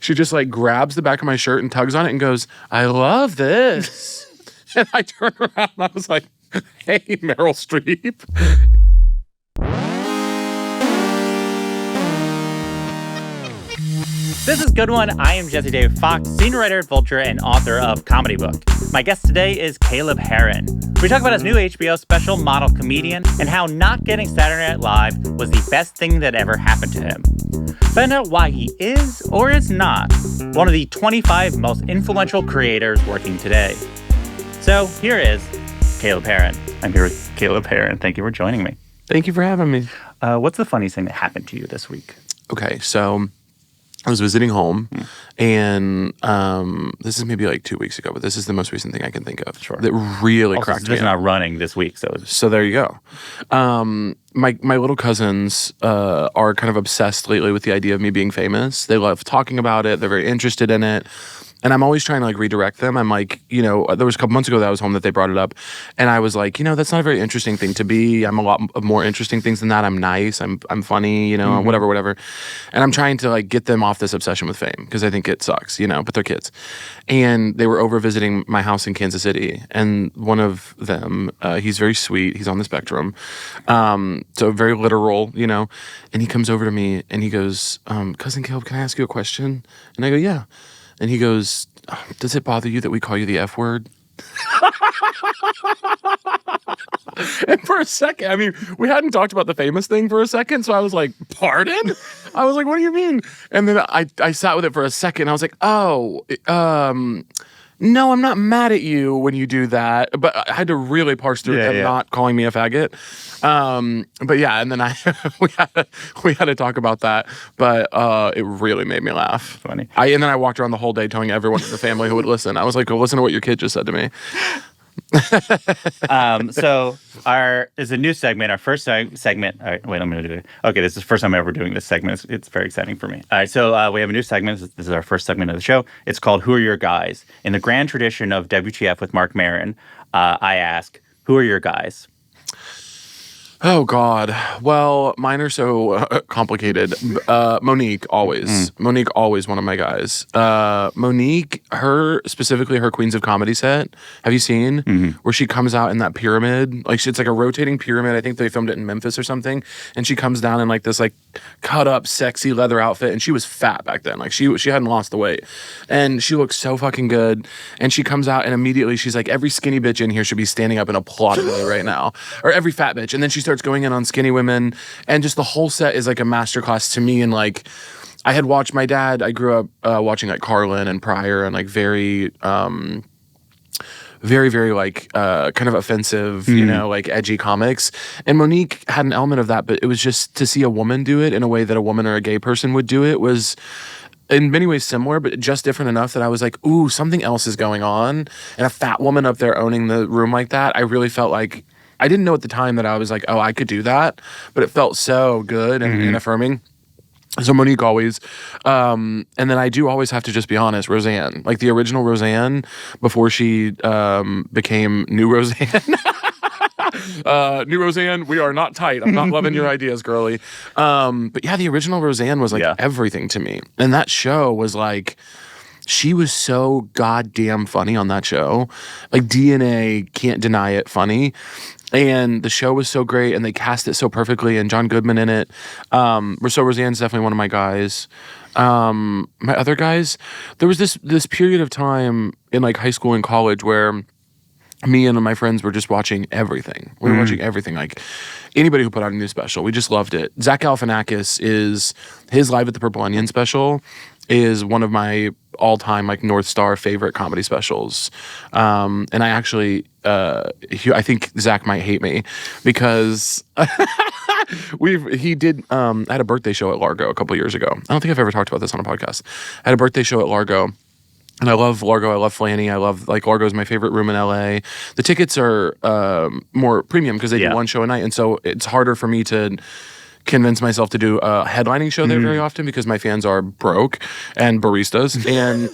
she just like grabs the back of my shirt and tugs on it and goes, "I love this." And I turned around and I was like, "Hey, Meryl Streep." This is Good One. I am Jesse David Fox, senior writer at Vulture and author of Comedy Book. My guest today is Caleb Hearon. We talk about his new HBO special, Model Comedian, and how not getting Saturday Night Live was the best thing that ever happened to him. Find out why he is, or is not, one of the 25 most influential creators working today. So here is Caleb Hearon. I'm here with Caleb Hearon. Thank you for joining me. Thank you for having me. What's the funniest thing that happened to you this week? Okay, so I was visiting home, and this is maybe like 2 weeks ago, but this is the most recent thing I can think of. Sure. That really also, cracked me this is up. not running this week, So there you go. My little cousins are kind of obsessed lately with the idea of me being famous. They love talking about it. They're very interested in it. And I'm always trying to like redirect them. I'm like, there was a couple months ago that I was home that they brought it up. And I was like, that's not a very interesting thing to be. I'm a lot of more interesting things than that. I'm nice. I'm funny, whatever. And I'm trying to like get them off this obsession with fame because I think it sucks, but they're kids. And they were over visiting my house in Kansas City. And one of them, he's very sweet. He's on the spectrum. So very literal, And he comes over to me and he goes, "Cousin Caleb, can I ask you a question?" And I go, "Yeah." And he goes, "Does it bother you that we call you the F word?" And for a second, we hadn't talked about the famous thing for a second, so I was like, "Pardon?" I was like, "What do you mean?" And then I sat with it for a second. I was like, "Oh, no, I'm not mad at you when you do that." But I had to really parse through him not calling me a faggot. But yeah, and then we had to talk about that. But it really made me laugh. Funny. And then I walked around the whole day telling everyone in the family who would listen. I was like, "Go listen to what your kid just said to me." So there's a new segment. Our first segment. All right, wait, I'm going to do it. Okay, this is the first time I'm ever doing this segment. It's very exciting for me. All right, so we have a new segment. This is our first segment of the show. It's called Who Are Your Guys? In the grand tradition of WTF with Mark Maron, I ask, who are your guys? Oh, God. Well, mine are so complicated. Monique, always. Monique, always one of my guys. Monique, specifically her Queens of Comedy set, have you seen? Where she comes out in that pyramid? Like, it's like a rotating pyramid. I think they filmed it in Memphis or something. And she comes down in like this like cut up, sexy leather outfit. And she was fat back then. Like, she hadn't lost the weight. And she looks so fucking good. And she comes out and immediately she's like, every skinny bitch in here should be standing up and applauding me right now. Or every fat bitch. And then she starts going in on skinny women, and just the whole set is like a masterclass to me. And like, I had watched my dad. I grew up watching like Carlin and Pryor and like very, very like kind of offensive, like edgy comics. And Monique had an element of that, but it was just to see a woman do it in a way that a woman or a gay person would do it was in many ways similar, but just different enough that I was like, ooh, something else is going on. And a fat woman up there owning the room like that, I really felt like, I didn't know at the time that I was like, oh, I could do that, but it felt so good and affirming. So Monique always, and then I do always have to just be honest, Roseanne, like the original Roseanne before she became New Roseanne. New Roseanne, we are not tight. I'm not loving your ideas, girly. But yeah, the original Roseanne was like everything to me. And that show was like, she was so goddamn funny on that show. Like DNA, can't deny it, funny. And the show was so great, and they cast it so perfectly, and John Goodman in it. So Roseanne's definitely one of my guys. My other guys, there was this period of time in like high school and college where me and my friends were just watching everything. We were watching everything, like anybody who put out a new special. We just loved it. Zach Galifianakis his Live at the Purple Onion special is one of my all-time like North Star favorite comedy specials. And I actually, I think Zach might hate me because I had a birthday show at Largo a couple years ago. I don't think I've ever talked about this on a podcast. I had a birthday show at Largo. And I love Largo. I love Flanny. I love, like, Largo's my favorite room in LA. The tickets are more premium because they do one show a night. And so it's harder for me to convince myself to do a headlining show there very often because my fans are broke and baristas. And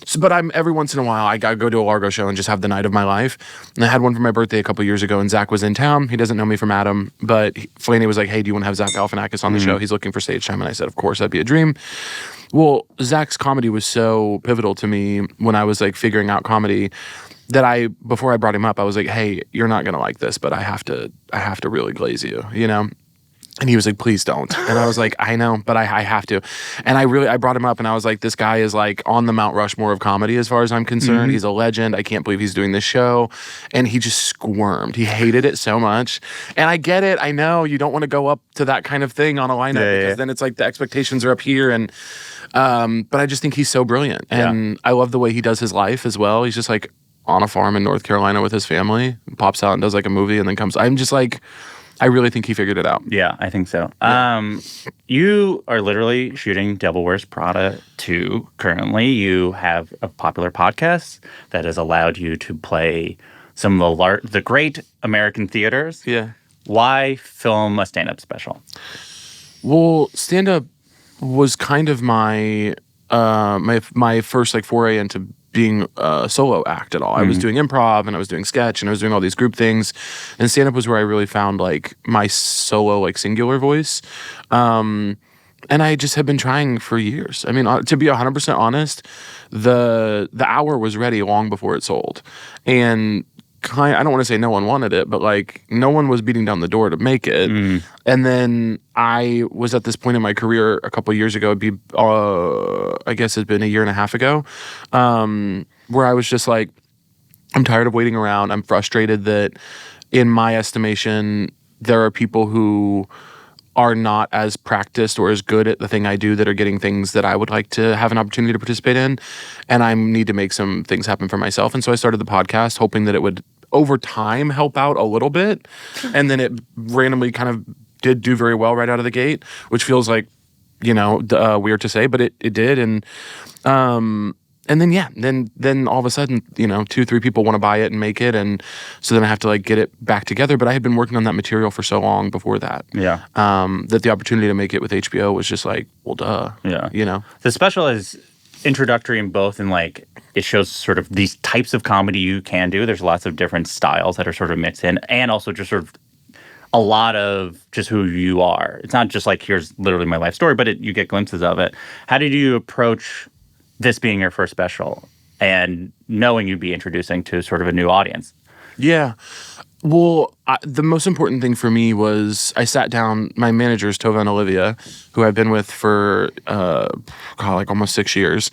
so, but I'm every once in a while I gotta go to a Largo show and just have the night of my life. And I had one for my birthday a couple years ago, and Zach was in town. He doesn't know me from Adam, but Flanny was like, "Hey, do you want to have Zach Galifianakis on the show? He's looking for stage time." And I said, "Of course, that'd be a dream." Well, Zach's comedy was so pivotal to me when I was like figuring out comedy that before I brought him up, I was like, hey, you're not gonna like this, but I have to really glaze you, you know? And he was like, please don't. And I was like, I know, but I have to. And I brought him up and I was like, this guy is like on the Mount Rushmore of comedy as far as I'm concerned. He's a legend. I can't believe he's doing this show. And he just squirmed. He hated it so much. And I get it. I know you don't want to go up to that kind of thing on a lineup because then it's like the expectations are up here. And but I just think he's so brilliant. And I love the way he does his life as well. He's just like on a farm in North Carolina with his family, pops out and does like a movie and then comes. I'm just like, I really think he figured it out. Yeah, I think so. Yeah. You are literally shooting Devil Wears Prada 2 currently. You have a popular podcast that has allowed you to play some of the great American theaters. Yeah. Why film a stand-up special? Well, stand-up was kind of my my first like foray into being a solo act at all. I was doing improv and I was doing sketch and I was doing all these group things, and stand-up was where I really found like my solo like singular voice. And I just have been trying for years. I mean, to be 100% honest, the hour was ready long before it sold, and I don't want to say no one wanted it, but like no one was beating down the door to make it. And then I was at this point in my career a couple of years ago. It'd be, I guess it'd been a year and a half ago, where I was just like, I'm tired of waiting around. I'm frustrated that, in my estimation, there are people who are not as practiced or as good at the thing I do that are getting things that I would like to have an opportunity to participate in. And I need to make some things happen for myself. And so I started the podcast hoping that it would, over time, help out a little bit. And then it randomly kind of did do very well right out of the gate, which feels like, you know, weird to say, but it did. And then all of a sudden, you know, 2-3 people want to buy it and make it, and so then I have to like get it back together. But I had been working on that material for so long before that, that the opportunity to make it with HBO was just like, well, duh, you know. The special is introductory in both, and like it shows sort of these types of comedy you can do. There's lots of different styles that are sort of mixed in, and also just sort of a lot of just who you are. It's not just like here's literally my life story, but you get glimpses of it. How did you approach this being your first special and knowing you'd be introducing to sort of a new audience? Yeah. Well, the most important thing for me was I sat down, my managers, Tova and Olivia, who I've been with for, like almost 6 years.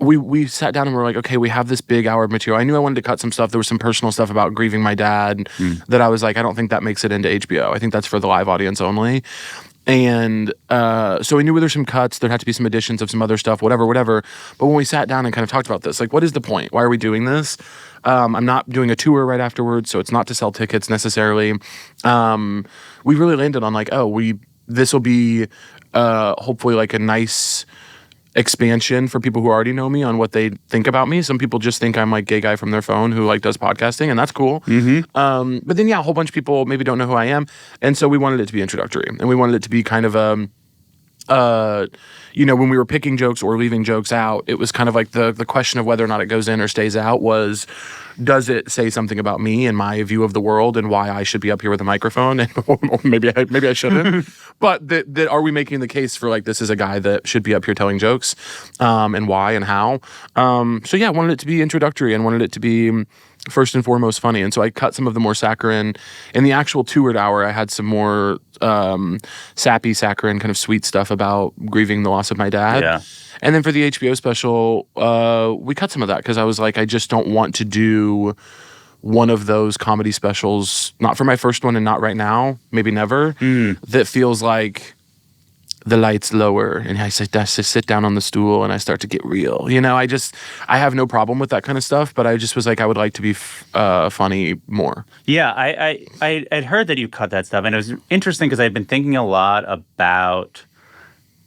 We sat down and we're like, okay, we have this big hour of material. I knew I wanted to cut some stuff. There was some personal stuff about grieving my dad that I was like, I don't think that makes it into HBO. I think that's for the live audience only. And so we knew there's some cuts. There had to be some additions of some other stuff, whatever. But when we sat down and kind of talked about this, like, what is the point? Why are we doing this? I'm not doing a tour right afterwards, so it's not to sell tickets necessarily. We really landed on like, this will be hopefully like a nice expansion for people who already know me on what they think about me. Some people just think I'm like gay guy from their phone who like does podcasting, and that's cool. But then a whole bunch of people maybe don't know who I am, and so we wanted it to be introductory, and we wanted it to be kind of when we were picking jokes or leaving jokes out, it was kind of like the question of whether or not it goes in or stays out was, does it say something about me and my view of the world and why I should be up here with a microphone? And or maybe I shouldn't. But that are we making the case for like this is a guy that should be up here telling jokes, and why and how? I wanted it to be introductory and wanted it to be first and foremost funny. And so I cut some of the more saccharine. In the actual toured hour, I had some more sappy, saccharine, kind of sweet stuff about grieving the loss of my dad. Yeah. And then for the HBO special, we cut some of that because I was like, I just don't want to do one of those comedy specials, not for my first one and not right now, maybe never, that feels like the light's lower and I sit down on the stool and I start to get real. You know, I have no problem with that kind of stuff, but I just was like, I would like to be funny more. Yeah, I'd heard that you cut that stuff, and it was interesting because I'd been thinking a lot about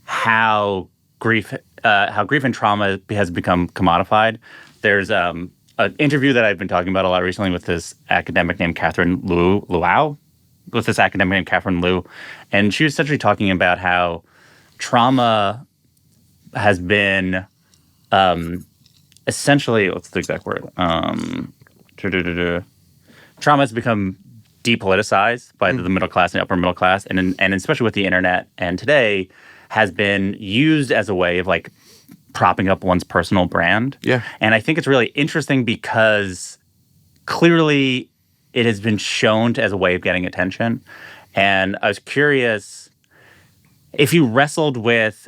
how grief and trauma has become commodified. There's an interview that I've been talking about a lot recently with this academic named Catherine Liu, and she was essentially talking about how trauma has been essentially, what's the exact word? Trauma has become depoliticized by the middle class and upper middle class, and especially with the internet and today, has been used as a way of like propping up one's personal brand. Yeah. And I think it's really interesting because clearly it has been shown as a way of getting attention. And I was curious if you wrestled with,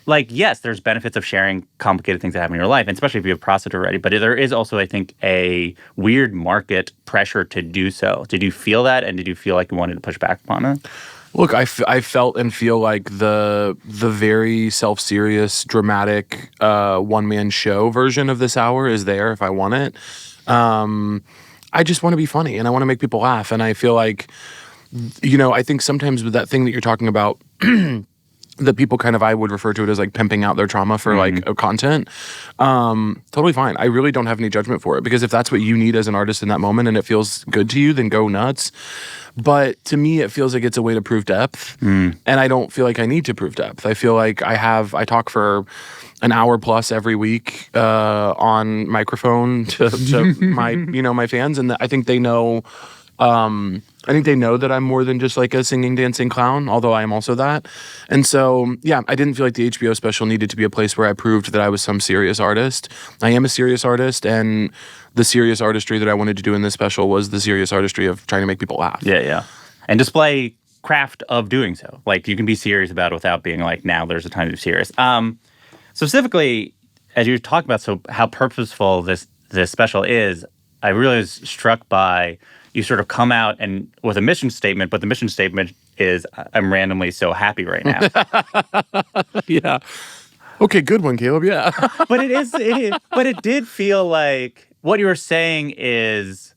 like, yes, there's benefits of sharing complicated things that happen in your life, and especially if you have processed already. But there is also, I think, a weird market pressure to do so. Did you feel that, and did you feel like you wanted to push back upon it? Look, I felt and feel like the very self-serious, dramatic one-man show version of this hour is there if I want it. I just want to be funny, and I want to make people laugh. And I feel like, I think sometimes with that thing that you're talking about, that people kind of, I would refer to it as like pimping out their trauma for like content. Totally fine. I really don't have any judgment for it, because if that's what you need as an artist in that moment and it feels good to you, then go nuts. But to me, it feels like it's a way to prove depth. And I don't feel like I need to prove depth. I feel like I talk for an hour plus every week on microphone to my, my fans. And I think they know, that I'm more than just like a singing, dancing clown, although I am also that. And so, yeah, I didn't feel like the HBO special needed to be a place where I proved that I was some serious artist. I am a serious artist, and the serious artistry that I wanted to do in this special was the serious artistry of trying to make people laugh. Yeah. And display craft of doing so. Like, you can be serious about it without being like, now there's a time to be serious. Specifically, as you talk about how purposeful this special is, I really was struck by you sort of come out and with a mission statement, but the mission statement is, I'm randomly so happy right now. Yeah. Okay, good one, Caleb. Yeah. But but it did feel like what you were saying is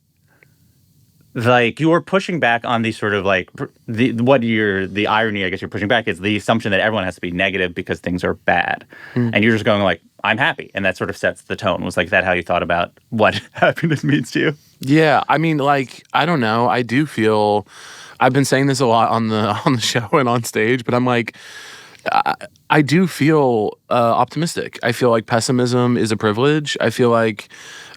like you were pushing back on the sort of like the irony, I guess you're pushing back is the assumption that everyone has to be negative because things are bad. And you're just going like, I'm happy. And that sort of sets the tone. Was like that how you thought about what happiness means to you? Yeah. I mean, like, I don't know. I do feel, I've been saying this a lot on the show and on stage, but I'm like, I do feel optimistic. I feel like pessimism is a privilege. I feel like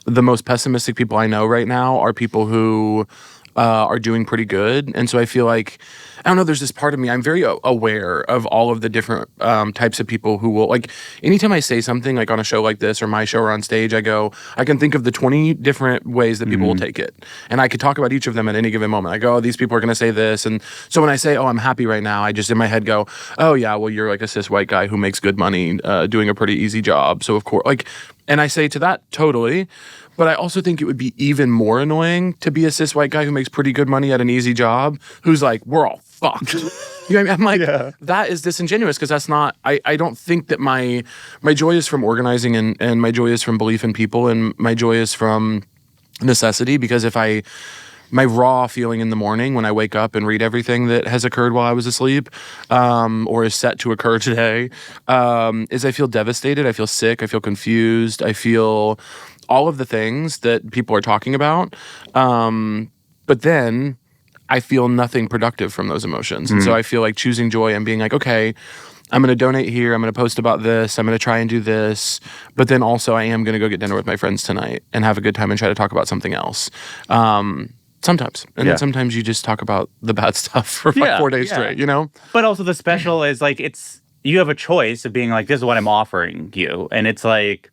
the most pessimistic people I know right now are people who are doing pretty good. And so I feel like, I don't know, there's this part of me, I'm very aware of all of the different types of people who will, like, anytime I say something like on a show like this or my show or on stage, I can think of the 20 different ways that people will take it. And I could talk about each of them at any given moment. I go, oh, these people are going to say this. And so when I say, oh, I'm happy right now, I just in my head go, oh yeah, well, you're like a cis white guy who makes good money doing a pretty easy job. So of course, like, and I say to that, totally. But I also think it would be even more annoying to be a cis white guy who makes pretty good money at an easy job, who's like, we're all fucked. You know what I mean? I'm like, that is disingenuous, because that's not, I don't think that my joy is from organizing and my joy is from belief in people, and my joy is from necessity, because my raw feeling in the morning when I wake up and read everything that has occurred while I was asleep, or is set to occur today, is I feel devastated, I feel sick, I feel confused, I feel all of the things that people are talking about. But then I feel nothing productive from those emotions. And so I feel like choosing joy and being like, okay, I'm going to donate here, I'm going to post about this, I'm going to try and do this, but then also I am going to go get dinner with my friends tonight and have a good time and try to talk about something else. Sometimes. And then sometimes you just talk about the bad stuff for like 4 days straight, But also the special is like, you have a choice of being like, this is what I'm offering you. And it's like,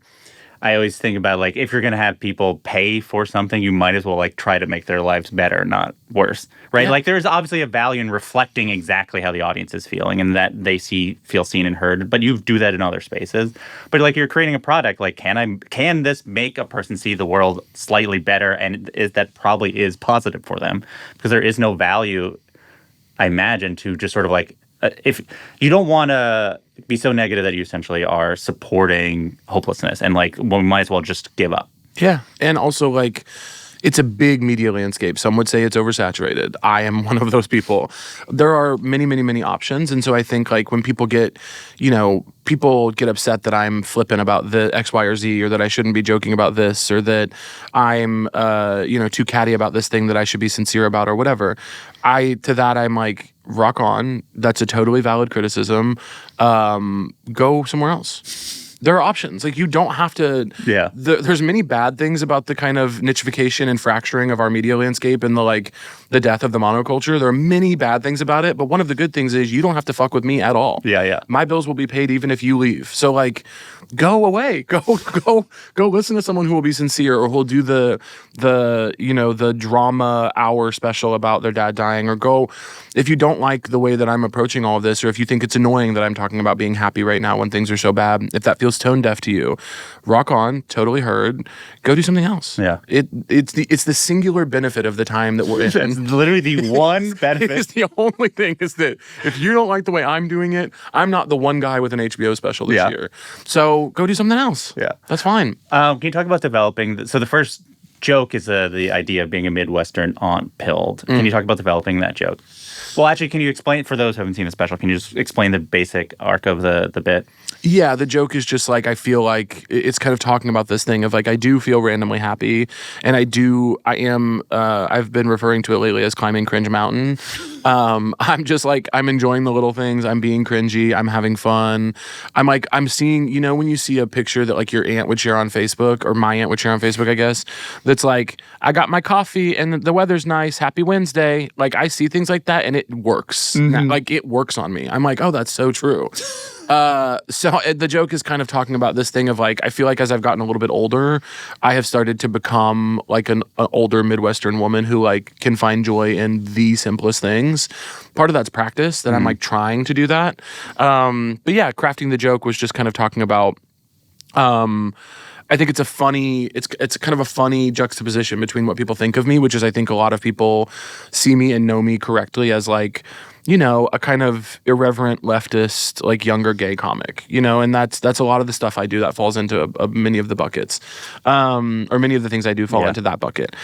I always think about like, if you're going to have people pay for something, you might as well like try to make their lives better, not worse, right? Like there's obviously a value in reflecting exactly how the audience is feeling and that they feel seen and heard, but you do that in other spaces. But like you're creating a product, like can this make a person see the world slightly better? And that probably is positive for them, because there is no value, I imagine, to just sort of like, if you don't want to be so negative that you essentially are supporting hopelessness and like, well, we might as well just give up. Yeah. And also like, it's a big media landscape. Some would say it's oversaturated. I am one of those people. There are many, many, many options. And so I think like when people get upset that I'm flippant about the X, Y, or Z, or that I shouldn't be joking about this, or that I'm, too catty about this thing that I should be sincere about, or whatever. I'm like, rock on. That's a totally valid criticism. Go somewhere else. there are options. Like, you don't have to. Yeah. There's many bad things about the kind of nichification and fracturing of our media landscape and the death of the monoculture. There are many bad things about it, but one of the good things is you don't have to fuck with me at all. Yeah. My bills will be paid even if you leave. So, like, go away. Go listen to someone who will be sincere, or who'll do the drama hour special about their dad dying, or go, if you don't like the way that I'm approaching all of this, or if you think it's annoying that I'm talking about being happy right now when things are so bad, if that feels tone deaf to you, rock on, totally heard. Go do something else. Yeah. It's the singular benefit of the time that we're in. That's literally the one benefit. It's the only thing, is that if you don't like the way I'm doing it, I'm not the one guy with an HBO special this year. So go do something else. Yeah. That's fine. Can you talk about developing? So the first joke is the idea of being a Midwestern aunt pilled. Can you talk about developing that joke? Well, actually, can you explain, for those who haven't seen the special, can you just explain the basic arc of the bit? Yeah, the joke is just like, I feel like it's kind of talking about this thing of like, I do feel randomly happy, and I've been referring to it lately as climbing cringe mountain. I'm just like, I'm enjoying the little things. I'm being cringy. I'm having fun. I'm seeing, when you see a picture that like your aunt would share on Facebook, or my aunt would share on Facebook, I guess, that's like, I got my coffee and the weather's nice. Happy Wednesday. Like, I see things like that and it works. Like, it works on me. I'm like, oh, that's so true. So the joke is kind of talking about this thing of like, I feel like as I've gotten a little bit older, I have started to become like an older Midwestern woman who like can find joy in the simplest things. Part of that's practice, that I'm like trying to do that. But yeah, crafting the joke was just kind of talking about, I think it's kind of a funny juxtaposition between what people think of me, which is, I think a lot of people see me and know me correctly as like, a kind of irreverent leftist, like younger gay comic, and that's a lot of the stuff I do that falls into many of the buckets, or many of the things I do fall into that bucket.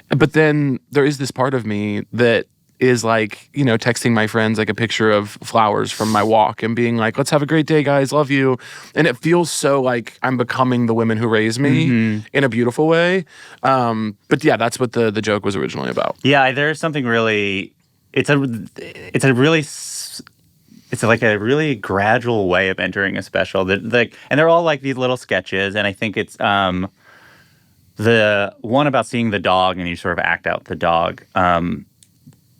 But then there is this part of me that is like, texting my friends like a picture of flowers from my walk and being like, let's have a great day, guys, love you. And it feels so like I'm becoming the women who raised me in a beautiful way. But yeah, that's what the joke was originally about. Yeah, there's something really, it's like a really gradual way of entering a special. And they're all like these little sketches, and I think it's the one about seeing the dog and you sort of act out the dog.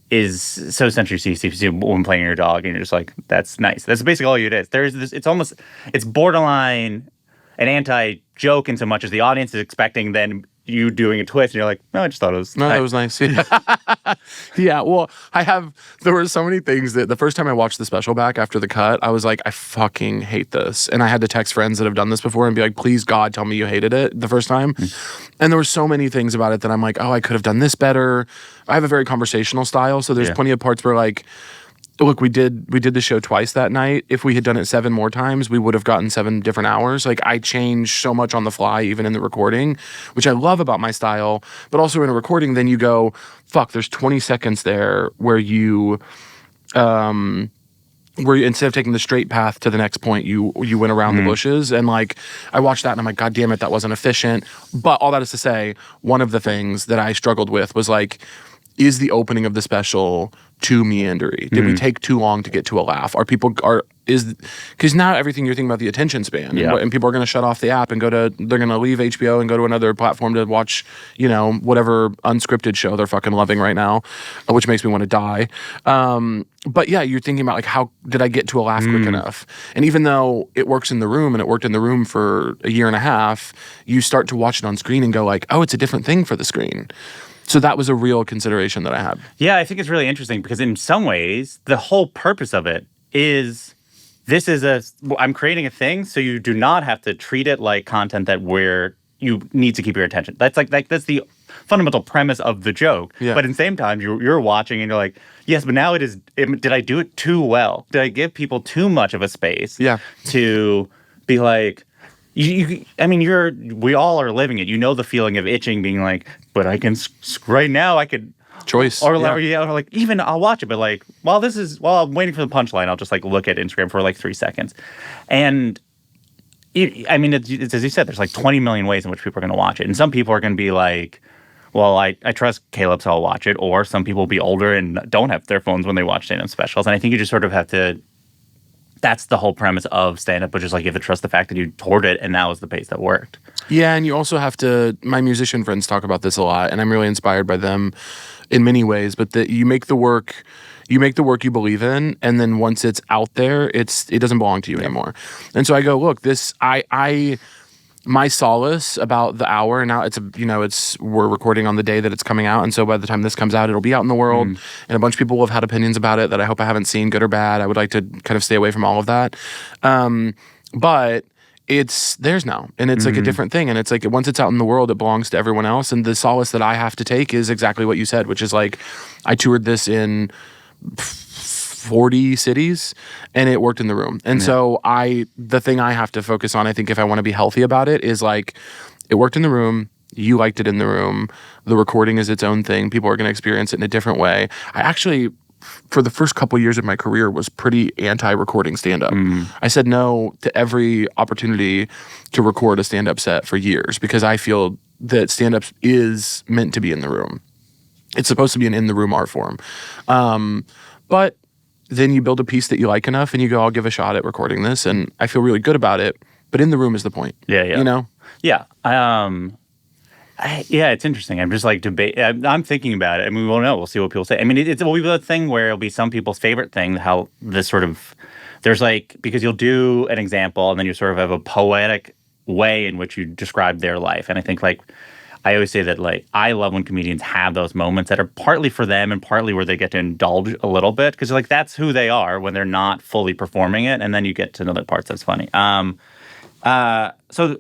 Is so essentially, you see a woman playing your dog and you're just like, that's nice. That's basically all it is. There's this, it's borderline an anti-joke in so much as the audience is expecting then you doing a twist, and you're like, no, I just thought it was nice. That was nice. Yeah. Yeah, well, there were so many things that the first time I watched the special back after the cut, I was like, I fucking hate this. And I had to text friends that have done this before and be like, please, God, tell me you hated it the first time. And there were so many things about it that I'm like, oh, I could have done this better. I have a very conversational style, so there's plenty of parts where like, look, we did the show twice that night. If we had done it 7 more times, we would have gotten 7 different hours. Like, I changed so much on the fly, even in the recording, which I love about my style. But also in a recording, then you go, fuck, there's 20 seconds there where you instead of taking the straight path to the next point, you went around the bushes. And like, I watched that and I'm like, God damn it, that wasn't efficient. But all that is to say, one of the things that I struggled with was like, is the opening of the special too meandery? Did we take too long to get to a laugh? Because now everything you're thinking about the attention span, and people are going to shut off the app and they're going to leave HBO and go to another platform to watch, whatever unscripted show they're fucking loving right now, which makes me want to die. But yeah, you're thinking about like, how did I get to a laugh quick enough? And even though it works in the room and it worked in the room for a year and a half, you start to watch it on screen and go like, oh, it's a different thing for the screen. So that was a real consideration that I had. Yeah, I think it's really interesting because in some ways, the whole purpose of it is I'm creating a thing, so you do not have to treat it like content that you need to keep your attention. That's that's the fundamental premise of the joke. Yeah. But at the same time, you're watching and you're like, yes, but now did I do it too well? Did I give people too much of a space to be like, we all are living it. You know the feeling of itching, being like, but I can, right now I could. Choice. Or like, even I'll watch it, but like, while I'm waiting for the punchline, I'll just like look at Instagram for like 3 seconds. And it's as you said, there's like 20 million ways in which people are going to watch it. And some people are going to be like, well, I trust Caleb, so I'll watch it. Or some people will be older and don't have their phones when they watch stand-up specials. And I think you just sort of have to that's the whole premise of stand-up, which is like you have to trust the fact that you toured it and that was the pace that worked. Yeah, and you also have to, my musician friends talk about this a lot, and I'm really inspired by them in many ways, but that you make the work you believe in, and then once it's out there, it doesn't belong to you anymore. And so I go, look, my solace about the hour now, we're recording on the day that it's coming out, and so by the time this comes out, it'll be out in the world, and a bunch of people will have had opinions about it that I hope I haven't seen, good or bad. I would like to kind of stay away from all of that. But it's theirs now, and it's like a different thing, and it's like once it's out in the world, it belongs to everyone else, and the solace that I have to take is exactly what you said, which is like I toured this in 40 cities, and it worked in the room. And so the thing I have to focus on, I think, if I want to be healthy about it, is like, it worked in the room, you liked it in the room, the recording is its own thing, people are going to experience it in a different way. I actually, for the first couple years of my career, was pretty anti-recording stand-up. I said no to every opportunity to record a stand-up set for years, because I feel that stand-up is meant to be in the room. It's supposed to be an in-the-room art form. But then you build a piece that you like enough, and you go, I'll give a shot at recording this, and I feel really good about it, but in the room is the point. Yeah. You know? Yeah. Yeah, it's interesting. I'm just like I'm thinking about it. I mean, we won't know. We'll see what people say. I mean, it will be the thing where it'll be some people's favorite thing, how this sort of, there's like, because you'll do an example and then you sort of have a poetic way in which you describe their life. And I think like, I always say that like, I love when comedians have those moments that are partly for them and partly where they get to indulge a little bit. Because like, that's who they are when they're not fully performing it. And then you get to know the parts that's funny. So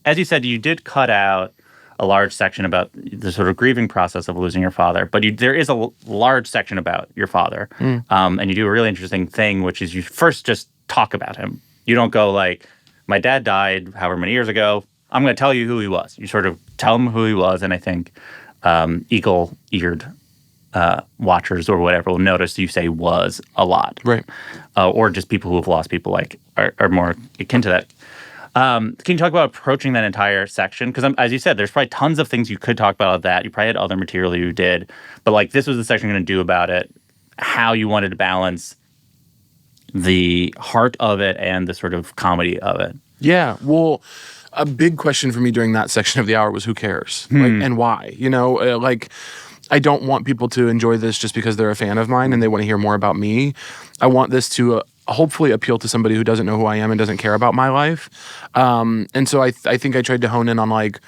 as you said, you did cut out a large section about the sort of grieving process of losing your father, but there is a large section about your father, and you do a really interesting thing, which is you first just talk about him. You don't go like, my dad died however many years ago, I'm going to tell you who he was. You sort of tell him who he was, and I think eagle-eared watchers or whatever will notice you say was a lot. Right. Or just people who have lost people like are more akin to that. Can you talk about approaching that entire section? Because as you said, there's probably tons of things you could talk about that. You probably had other material you did. But like this was the section you're going to do about it, how you wanted to balance the heart of it and the sort of comedy of it. Yeah. Well, a big question for me during that section of the hour was who cares? Like, and why? You know, like I don't want people to enjoy this just because they're a fan of mine and they want to hear more about me. I want this to hopefully appeal to somebody who doesn't know who I am and doesn't care about my life. And so I think I tried to hone in on like,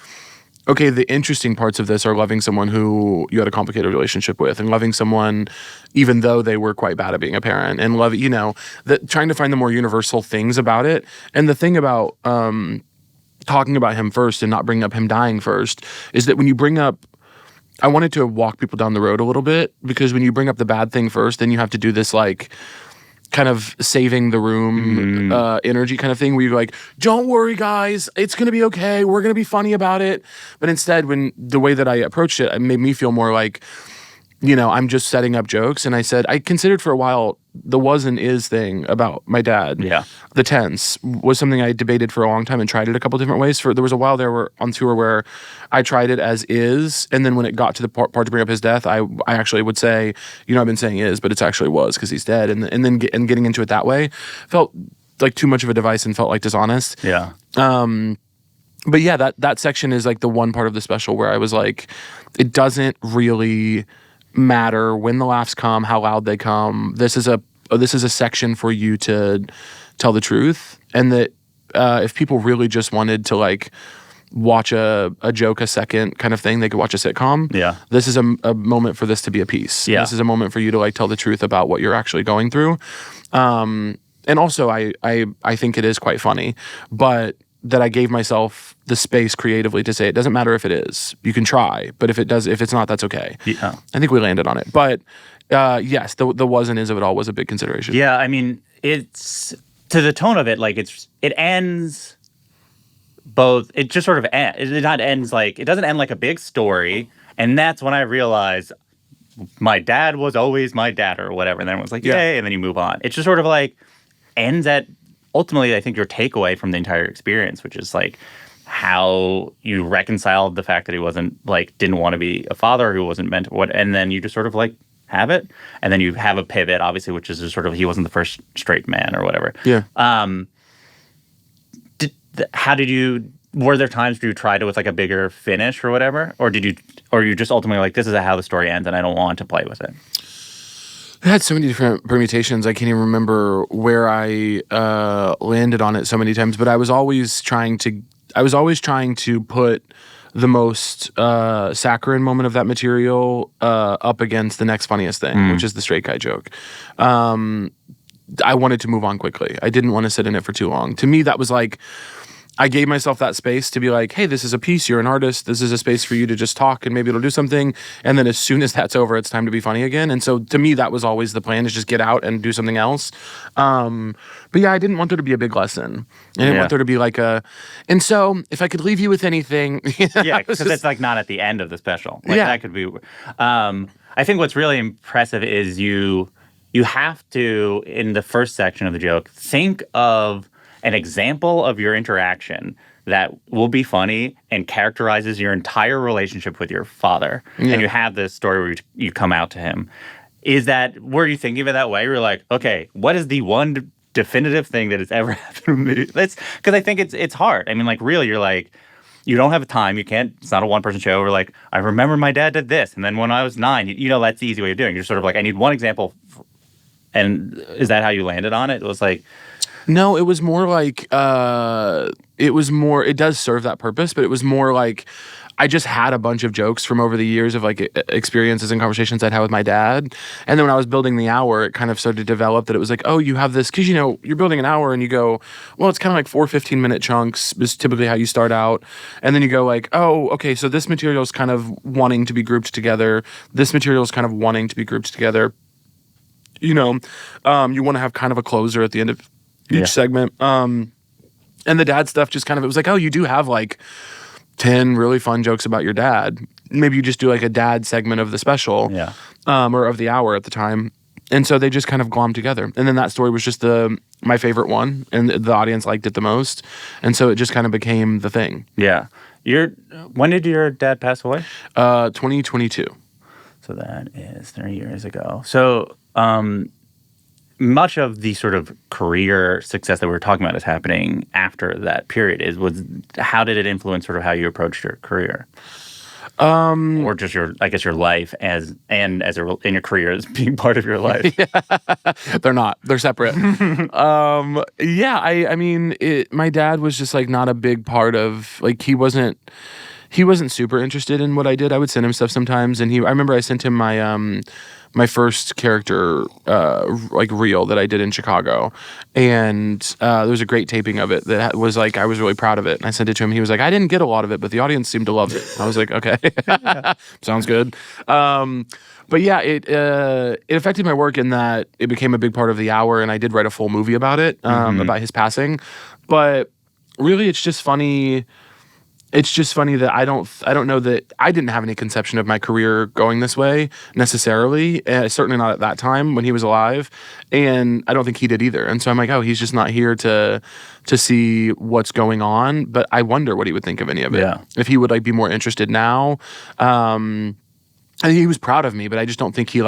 okay, the interesting parts of this are loving someone who you had a complicated relationship with, and loving someone even though they were quite bad at being a parent, and trying to find the more universal things about it. And the thing about talking about him first and not bringing up him dying first is that when you bring up, I wanted to walk people down the road a little bit, because when you bring up the bad thing first, then you have to do this like kind of saving the room energy kind of thing where you're like, don't worry guys, it's going to be okay, we're going to be funny about it. But instead, when the way that I approached it made me feel more like, I'm just setting up jokes. And I said, I considered for a while the was and is thing about my dad. Yeah. The tense was something I debated for a long time and tried it a couple different ways. There was a while there on tour where I tried it as is, and then when it got to the part to bring up his death, I actually would say, I've been saying is, but it's actually was because he's dead. And then getting into it that way felt like too much of a device and felt like dishonest. Yeah. But yeah, that section is like the one part of the special where I was like, it doesn't really matter when the laughs come, how loud they come. This is a section for you to tell the truth, and that if people really just wanted to like watch a joke a second kind of thing, they could watch a sitcom. Yeah. This is a moment for this to be a piece. Yeah. This is a moment for you to like tell the truth about what you're actually going through. And also I think it is quite funny, but that I gave myself the space creatively to say it doesn't matter if it is. You can try, but if it's not, that's okay. Yeah. I think we landed on it. But yes, the was and is of it all was a big consideration. Yeah, I mean, it's to the tone of it, like it ends both. It just sort of ends. It not ends like, it doesn't end like a big story, and that's when I realized my dad was always my dad or whatever. And then it was like, yay, and then you move on. It's just sort of like ends at ultimately, I think your takeaway from the entire experience, which is like how you reconciled the fact that he wasn't like didn't want to be a father, who wasn't meant to and then you just sort of like have it, and then you have a pivot, obviously, which is just sort of he wasn't the first straight man or whatever. Yeah. How did you? Were there times where you tried it with like a bigger finish or whatever, or you just ultimately like this is how the story ends, and I don't want to play with it? It had so many different permutations. I can't even remember where I landed on it so many times. But I was always trying to put the most saccharine moment of that material up against the next funniest thing, which is the straight guy joke. I wanted to move on quickly. I didn't want to sit in it for too long. To me, that was like, I gave myself that space to be like, hey, this is a piece. You're an artist. This is a space for you to just talk and maybe it'll do something. And then as soon as that's over, it's time to be funny again. And so to me, that was always the plan, is just get out and do something else. But yeah, I didn't want there to be a big lesson. I didn't want there to be like and so if I could leave you with anything. Yeah, because it's like not at the end of the special. Like that could be. I think what's really impressive is you have to, in the first section of the joke, think of an example of your interaction that will be funny and characterizes your entire relationship with your father. Yeah. And you have this story where you come out to him. Were you thinking of it that way? You're like, okay, what is the one definitive thing that has ever happened to me? Because I think it's hard. I mean, like, really, you're like, you don't have time. You can't, it's not a one-person show. We're like, I remember my dad did this. And then when I was 9, that's the easy way of doing it. You're sort of like, I need one example. And is that how you landed on it? It was like... No, it was more like, it does serve that purpose, but it was more like, I just had a bunch of jokes from over the years of like experiences and conversations I'd had with my dad. And then when I was building the hour, it kind of started to develop that it was like, oh, you have this, because you're building an hour and you go, well, it's kind of like 4 15-minute chunks is typically how you start out. And then you go like, oh, okay, so this material is kind of wanting to be grouped together. This material is kind of wanting to be grouped together. You want to have kind of a closer at the end of each segment. And the dad stuff just kind of, it was like, oh, you do have like 10 really fun jokes about your dad. Maybe you just do like a dad segment of the special or of the hour at the time. And so they just kind of glommed together. And then that story was just my favorite one, and the audience liked it the most. And so it just kind of became the thing. Yeah. When did your dad pass away? 2022. So that is 3 years ago. So much of the sort of career success that we were talking about is happening after that period. How did it influence sort of how you approached your career? Or just your life in your career as being part of your life? They're not. They're separate. I mean, my dad was just like not a big part of, like, he wasn't super interested in what I did. I would send him stuff sometimes, and I remember I sent him my first character like reel that I did in Chicago, and there was a great taping of it that was like, I was really proud of it, and I sent it to him. He was like, I didn't get a lot of it, but the audience seemed to love it. I was like, okay, sounds good. But yeah, it affected my work in that it became a big part of the hour, and I did write a full movie about it, about his passing. But really, it's just funny. It's just funny that I don't know that I didn't have any conception of my career going this way necessarily. Certainly not at that time when he was alive, and I don't think he did either. And so I'm like, oh, he's just not here to see what's going on. But I wonder what he would think of any of it. Yeah. If he would like be more interested now. I think he was proud of me, but I just don't think he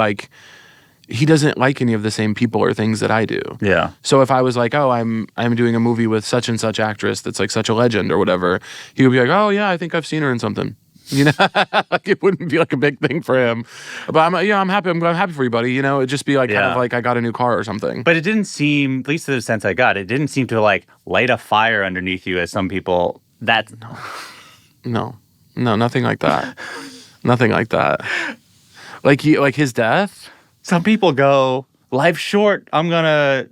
doesn't like any of the same people or things that I do. Yeah. So if I was like, oh, I'm doing a movie with such and such actress that's like such a legend or whatever, he would be like, oh yeah, I think I've seen her in something. Like it wouldn't be like a big thing for him. But I'm happy. I'm happy for you, buddy. It'd just be like kind of like I got a new car or something. But it didn't seem, at least to the sense I got, it didn't seem to like light a fire underneath you as some people. No, nothing like that. Nothing like that. Like his death. Some people go, life's short. I'm gonna,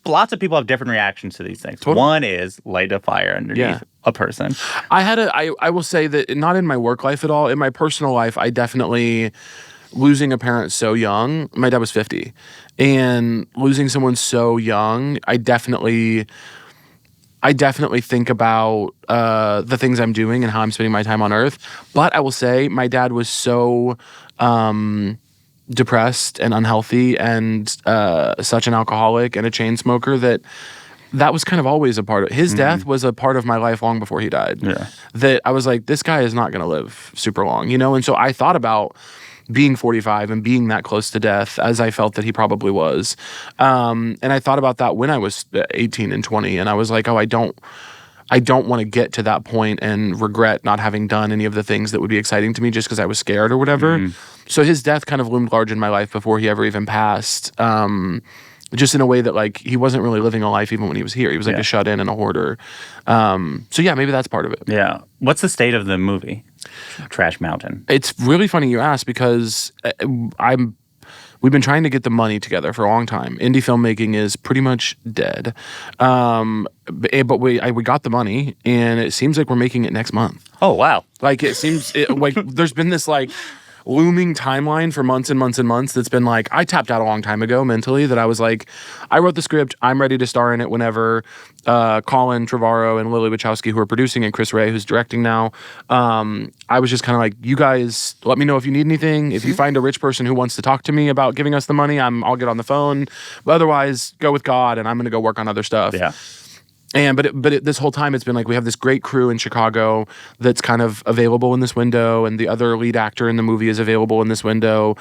lots of people have different reactions to these things. Totally. One is light a fire underneath a person. I will say that not in my work life at all. In my personal life, I definitely, losing a parent so young, my dad was 50, and losing someone so young, I definitely think about the things I'm doing and how I'm spending my time on earth. But I will say my dad was so depressed and unhealthy and such an alcoholic and a chain smoker that was kind of always a part of his death was a part of my life long before he died. Yeah. That I was like, this guy is not going to live super long, And so I thought about being 45 and being that close to death as I felt that he probably was. And I thought about that when I was 18 and 20, and I was like, oh, I don't want to get to that point and regret not having done any of the things that would be exciting to me just because I was scared or whatever. So his death kind of loomed large in my life before he ever even passed. Just in a way that, like, he wasn't really living a life even when he was here. He was like a shut-in and a hoarder. So yeah, maybe that's part of it. Yeah. What's the state of the movie, Trash Mountain? It's really funny you ask, because we've been trying to get the money together for a long time. Indie filmmaking is pretty much dead. But we got the money, and it seems like we're making it next month. Oh, wow. Like, it seems like there's been this, like, looming timeline for months and months and months that's been like, I tapped out a long time ago mentally, that I was like, I wrote the script, I'm ready to star in it whenever. Colin Trevorrow and Lily Wachowski, who are producing, and Chris Ray, who's directing now, I was just kind of like, you guys let me know if you need anything. If you find a rich person who wants to talk to me about giving us the money, I'll get on the phone. But otherwise, go with God, and I'm going to go work on other stuff. Yeah. But this whole time it's been like, we have this great crew in Chicago that's kind of available in this window, and the other lead actor in the movie is available in this window.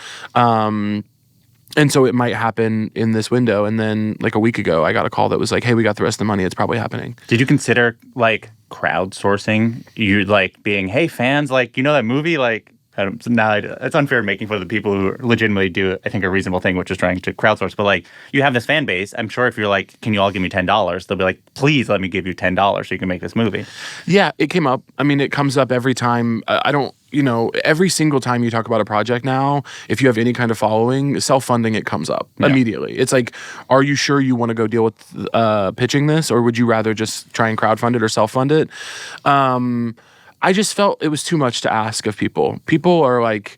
And so it might happen in this window. And then, like, a week ago, I got a call that was like, hey, we got the rest of the money. It's probably happening. Did you consider, like, crowdsourcing? You, like, being, hey, fans, like, you know that movie? Like, now it's unfair making fun of the people who legitimately do, I think, a reasonable thing, which is trying to crowdsource. But, like, you have this fan base. I'm sure if you're like, can you all give me $10? They'll be like, please let me give you $10 so you can make this movie. Yeah, it came up. I mean, it comes up every time. I don't, every single time you talk about a project now, if you have any kind of following, self-funding, it comes up immediately. It's like, are you sure you want to go deal with pitching this, or would you rather just try and crowdfund it or self-fund it? I just felt it was too much to ask of people. People are like,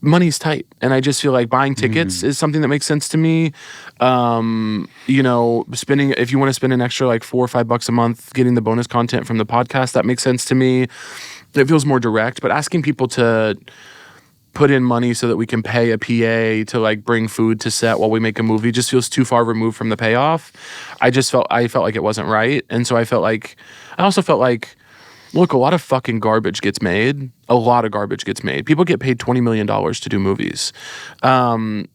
money's tight. And I just feel like buying tickets is something that makes sense to me. If you want to spend an extra like $4 or $5 a month getting the bonus content from the podcast, that makes sense to me. It feels more direct. But asking people to put in money so that we can pay a PA to, like, bring food to set while we make a movie just feels too far removed from the payoff. I felt like it wasn't right. And so I also felt like, look, a lot of fucking garbage gets made. A lot of garbage gets made. People get paid $20 million to do movies.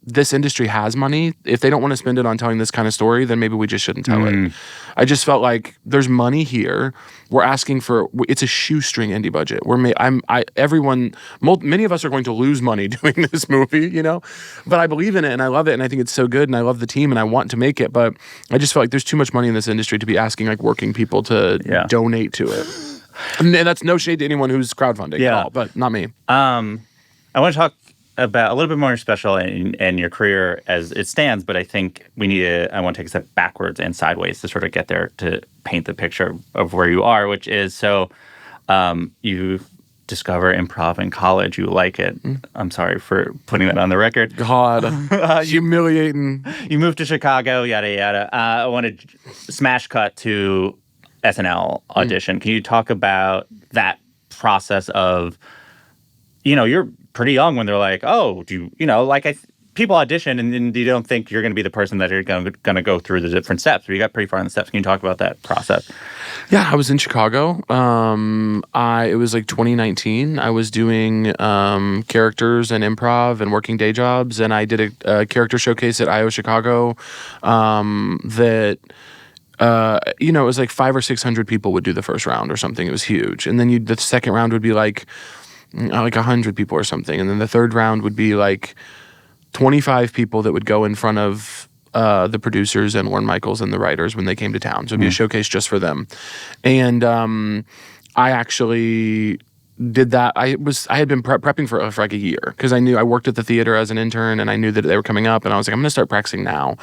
This industry has money. If they don't want to spend it on telling this kind of story, then maybe we just shouldn't tell it. I just felt like there's money here. We're asking for, it's a shoestring indie budget. Many of us are going to lose money doing this movie, but I believe in it and I love it and I think it's so good and I love the team and I want to make it. But I just felt like there's too much money in this industry to be asking, like, working people to donate to it. And that's no shade to anyone who's crowdfunding at all, but not me. I want to talk about a little bit more special in your career as it stands, but I think I want to take a step backwards and sideways to sort of get there to paint the picture of where you are, which is, you discover improv in college, you like it. I'm sorry for putting that on the record. God, humiliating. You moved to Chicago, yada, yada. I want to smash cut to SNL audition. Can you talk about that process of, you're pretty young when they're like, oh, people audition and then you don't think you're going to be the person that you're going to go through the different steps, but you got pretty far in the steps. Can you talk about that process? Yeah, I was in Chicago. It was like 2019. I was doing characters and improv and working day jobs, and I did a character showcase at IO Chicago that... it was like 500 or 600 people would do the first round or something. It was huge. And then the second round would be like 100 people or something. And then the third round would be like 25 people that would go in front of the producers and Lorne Michaels and the writers when they came to town. So it'd be a showcase just for them. And I actually did that. I had been prepping for like a year because I knew I worked at the theater as an intern and I knew that they were coming up and I was like, I'm going to start practicing now.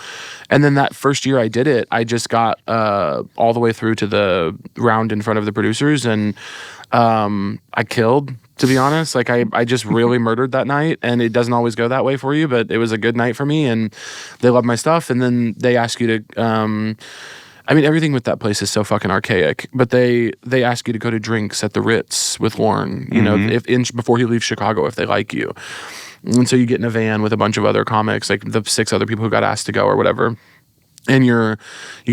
And then that first year I did it, I just got all the way through to the round in front of the producers and I killed, to be honest. Like I just really murdered that night, and it doesn't always go that way for you, but it was a good night for me and they loved my stuff. And then they ask you to everything with that place is so fucking archaic, but they ask you to go to drinks at the Ritz with Lorne, before he leaves Chicago, if they like you. And so you get in a van with a bunch of other comics, like the 6 other people who got asked to go or whatever. And you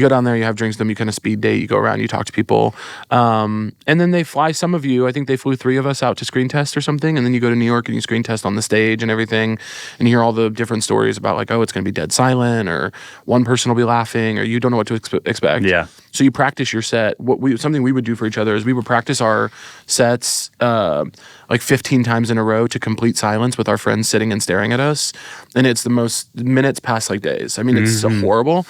go down there, you have drinks with them, you kind of speed date, you go around, you talk to people. And then they fly some of you, I think they flew 3 of us out to screen test or something. And then you go to New York and you screen test on the stage and everything. And you hear all the different stories about like, oh, it's going to be dead silent, or one person will be laughing, or you don't know what to expect. Yeah. So you practice your set. Something we would do for each other is we would practice our sets like 15 times in a row to complete silence with our friends sitting and staring at us. And it's the most minutes pass like days. I mean, it's so horrible.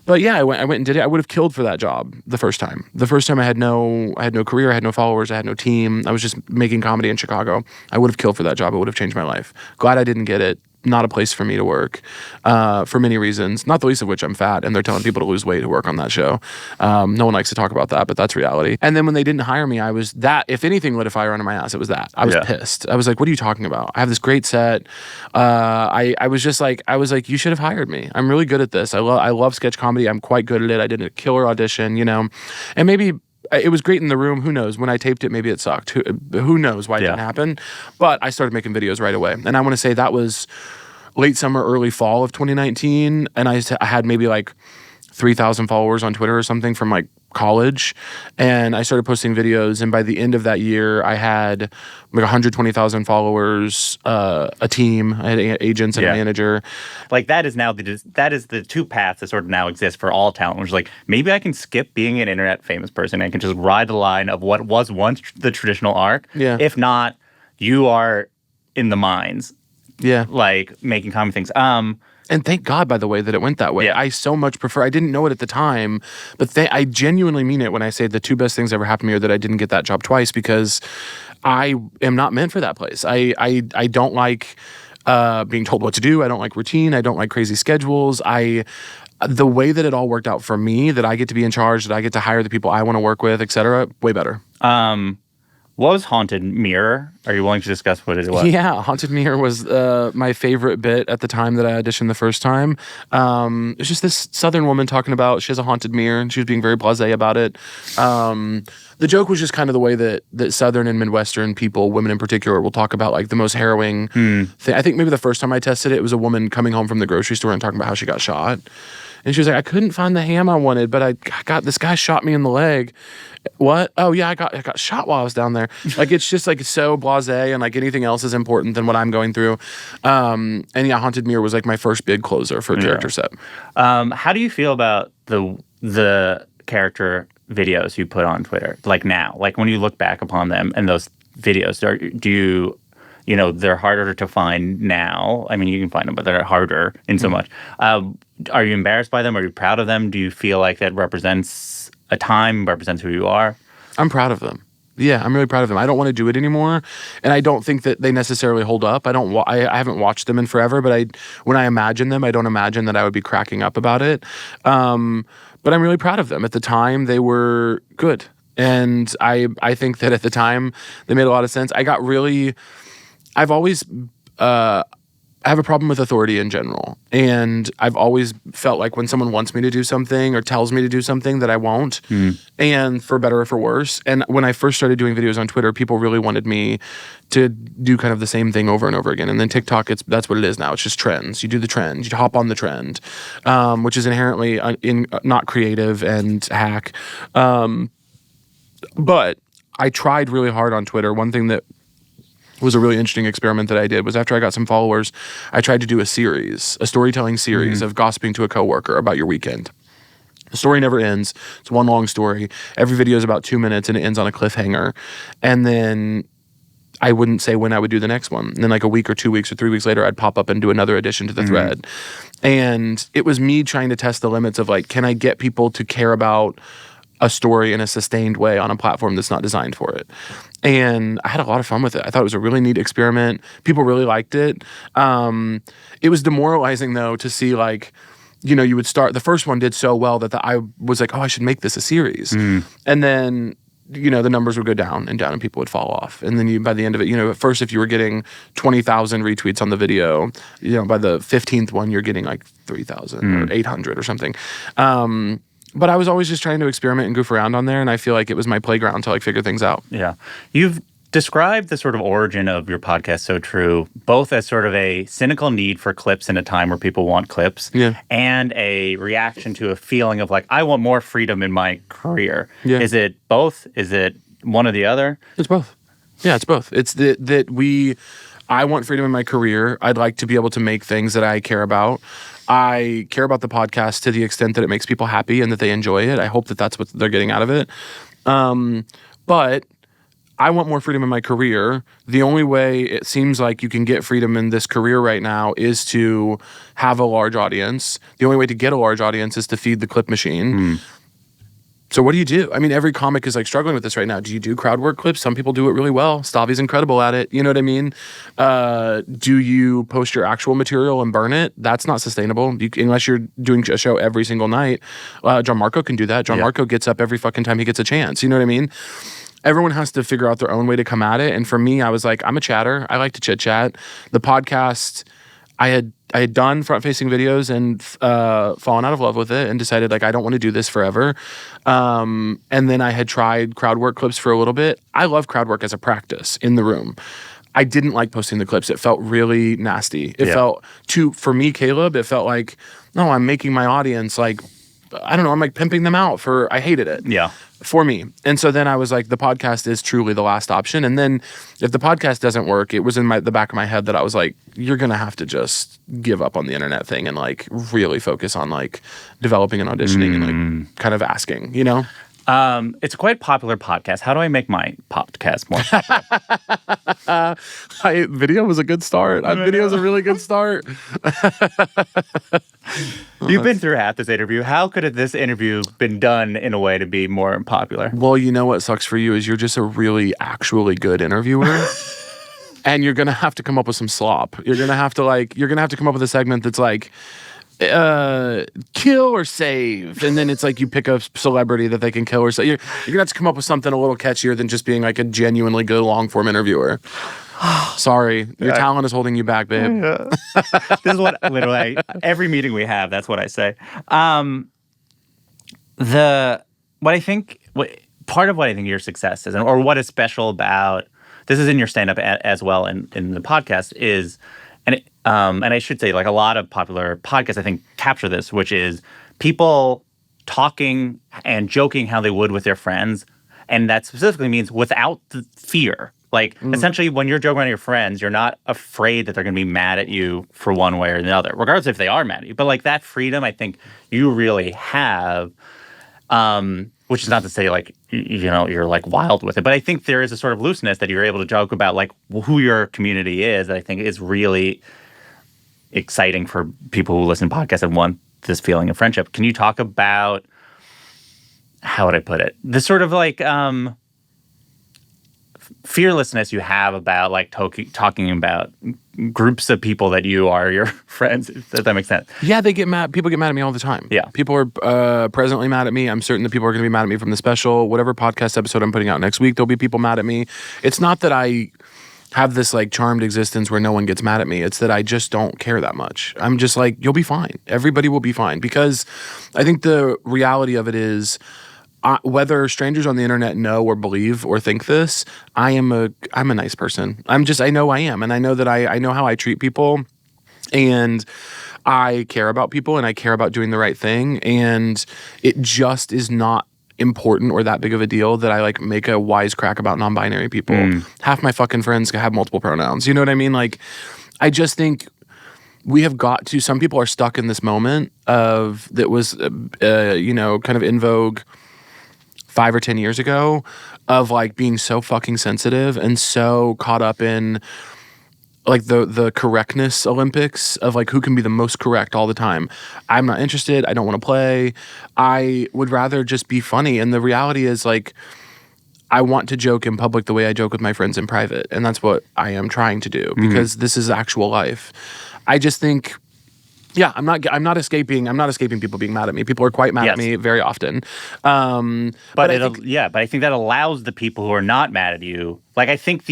But yeah, I went and did it. I would have killed for that job the first time. The first time I had no career, I had no followers, I had no team. I was just making comedy in Chicago. I would have killed for that job. It would have changed my life. Glad I didn't get it. Not a place for me to work for many reasons, not the least of which I'm fat, and they're telling people to lose weight who work on that show. No one likes to talk about that, but that's reality. And then when they didn't hire me, I was that, if anything lit a fire under my ass, it was that. I was pissed. I was like, what are you talking about? I have this great set. I was like, you should have hired me. I'm really good at this. I love sketch comedy. I'm quite good at it. I did a killer audition, and maybe it was great in the room. Who knows? When I taped it, maybe it sucked. Who knows why it didn't happen? But I started making videos right away. And I want to say that was late summer, early fall of 2019. And I had maybe like 3,000 followers on Twitter or something from like college. And I started posting videos. And by the end of that year, I had like 120,000 followers, a team. I had agents and a manager. Like that is the 2 paths that sort of now exist for all talent, which is like, maybe I can skip being an internet famous person and I can just ride the line of what was once the traditional arc. Yeah. If not, you are in the mines. Yeah. Like making comedy things. And thank God, by the way, that it went that way. Yeah. I so much prefer, I didn't know it at the time, but I genuinely mean it when I say the 2 best things that ever happened to me are that I didn't get that job twice, because I am not meant for that place. I don't like being told what to do. I don't like routine. I don't like crazy schedules. The way that it all worked out for me, that I get to be in charge, that I get to hire the people I want to work with, et cetera, way better. What was Haunted Mirror? Are you willing to discuss what it was? Yeah, Haunted Mirror was my favorite bit at the time that I auditioned the first time. It's just this Southern woman talking about she has a haunted mirror, and she was being very blasé about it. The joke was just kind of the way that Southern and Midwestern people, women in particular, will talk about like the most harrowing thing. I think maybe the first time I tested it, it was a woman coming home from the grocery store and talking about how she got shot. And she was like, I couldn't find the ham I wanted, but I got this guy shot me in the leg. What? Oh yeah, I got shot while I was down there. Like it's just like so blasé, and like anything else is important than what I'm going through. And yeah, Haunted Mirror was like my first big closer for a character set. How do you feel about the character videos you put on Twitter? Like now, like when you look back upon them and those videos, do you they're harder to find now. I mean, you can find them, but they're harder in so much. Are you embarrassed by them? Are you proud of them? Do you feel like that represents a time, represents who you are? I'm proud of them. Yeah, I'm really proud of them. I don't want to do it anymore, and I don't think that they necessarily hold up. I haven't watched them in forever, but when I imagine them, I don't imagine that I would be cracking up about it. But I'm really proud of them. At the time, they were good, and I think that at the time they made a lot of sense. I've always I have a problem with authority in general. And I've always felt like when someone wants me to do something or tells me to do something that I won't, and for better or for worse. And when I first started doing videos on Twitter, people really wanted me to do kind of the same thing over and over again. And then TikTok, that's what it is now. It's just trends. You do the trend. You hop on the trend, which is inherently not creative and hack. But I tried really hard on Twitter. One thing that was a really interesting experiment that I did was after I got some followers, I tried to do a storytelling series of gossiping to a coworker about your weekend. The story never ends. It's one long story. Every video is about 2 minutes and it ends on a cliffhanger. And then I wouldn't say when I would do the next one. And then like a week or 2 weeks or 3 weeks later, I'd pop up and do another addition to the thread. And it was me trying to test the limits of like, can I get people to care about a story in a sustained way on a platform that's not designed for it? And I had a lot of fun with it. I thought it was a really neat experiment. People really liked it. It was demoralizing though to see like, you would start, the first one did so well that I was like, oh, I should make this a series. And then, the numbers would go down and people would fall off. And then by the end of it, at first if you were getting 20,000 retweets on the video, by the 15th one, you're getting like 3,000 or 800 or something. But I was always just trying to experiment and goof around on there, and I feel like it was my playground to like figure things out. Yeah. You've describe the sort of origin of your podcast, So True, both as sort of a cynical need for clips in a time where people want clips, and a reaction to a feeling of like, I want more freedom in my career. Yeah. Is it both? Is it one or the other? It's both. Yeah, it's both. It's I want freedom in my career. I'd like to be able to make things that I care about. I care about the podcast to the extent that it makes people happy and that they enjoy it. I hope that that's what they're getting out of it. But I want more freedom in my career. The only way it seems like you can get freedom in this career right now is to have a large audience. The only way to get a large audience is to feed the clip machine. So what do you do? I mean, every comic is like struggling with this right now. Do you do crowd work clips? Some people do it really well. Stavi's incredible at it. You know what I mean? Do you post your actual material and burn it? That's not sustainable. Unless you're doing a show every single night. John Marco can do that. John Marco gets up every fucking time he gets a chance. You know what I mean? Everyone has to figure out their own way to come at it. And for me, I was like, I'm a chatter. I like to chit chat. The podcast, I had done front-facing videos and fallen out of love with it and decided like I don't want to do this forever. And then I had tried crowd work clips for a little bit. I love crowd work as a practice in the room. I didn't like posting the clips. It felt really nasty. It felt for me, Caleb, it felt like, no, I'm making my audience like, I don't know, I'm like pimping them out I hated it. Yeah. For me. And so then I was like, the podcast is truly the last option. And then if the podcast doesn't work, it was in the back of my head that I was like, you're going to have to just give up on the internet thing and like really focus on like developing and auditioning and like kind of asking, you know? It's a quite popular podcast. How do I make my podcast more popular? Video was a good start. Video was a really good start. You've been through half this interview. How could this interview been done in a way to be more popular? Well, you know what sucks for you is you're just a really actually good interviewer. And you're going to have to come up with some slop. You're going to have to come up with a segment that's like, kill or save, and then it's like you pick a celebrity that they can kill or save. You're gonna have to come up with something a little catchier than just being like a genuinely good long form interviewer. Sorry, your talent is holding you back, babe. This is what literally every meeting we have. That's what I say. Part of what I think your success is, or what is special about this is in your stand up as well, and in the podcast is. And I should say, like a lot of popular podcasts, I think, capture this, which is people talking and joking how they would with their friends. And that specifically means without the fear. Like, essentially, when you're joking around your friends, you're not afraid that they're going to be mad at you for one way or the other, regardless if they are mad at you. But, like, that freedom, I think, you really have, which is not to say, like, you know, you're, like, wild with it. But I think there is a sort of looseness that you're able to joke about, like, who your community is that I think is really exciting for people who listen to podcasts and want this feeling of friendship. Can you talk about, how would I put it, this sort of like fearlessness you have about like talking about groups of people that you are your friends, if that makes sense? Yeah, they get mad. People get mad at me all the time. Yeah. People are presently mad at me. I'm certain that people are going to be mad at me from the special. Whatever podcast episode I'm putting out next week, there'll be people mad at me. It's not that I have this like charmed existence where no one gets mad at me. It's that I just don't care that much. I'm just like, you'll be fine. Everybody will be fine. Because I think the reality of it is, whether strangers on the internet know or believe or think this, I'm a nice person. I know I am. And I know that I know how I treat people. And I care about people and I care about doing the right thing. And it just is not important or that big of a deal that I like make a wisecrack about non-binary people. Half my fucking friends have multiple pronouns. You know what I mean? Like, I just think we have got to, some people are stuck in this moment that was, you know, kind of in vogue 5 or 10 years ago of like being so fucking sensitive and so caught up in like the correctness Olympics of like who can be the most correct all the time. I'm not interested. I don't want to play. I would rather just be funny. And the reality is like, I want to joke in public the way I joke with my friends in private. And that's what I am trying to do because this is actual life. I just think, yeah, I'm not escaping people being mad at me. People are quite mad at me very often. But I think that allows the people who are not mad at you. Like, I think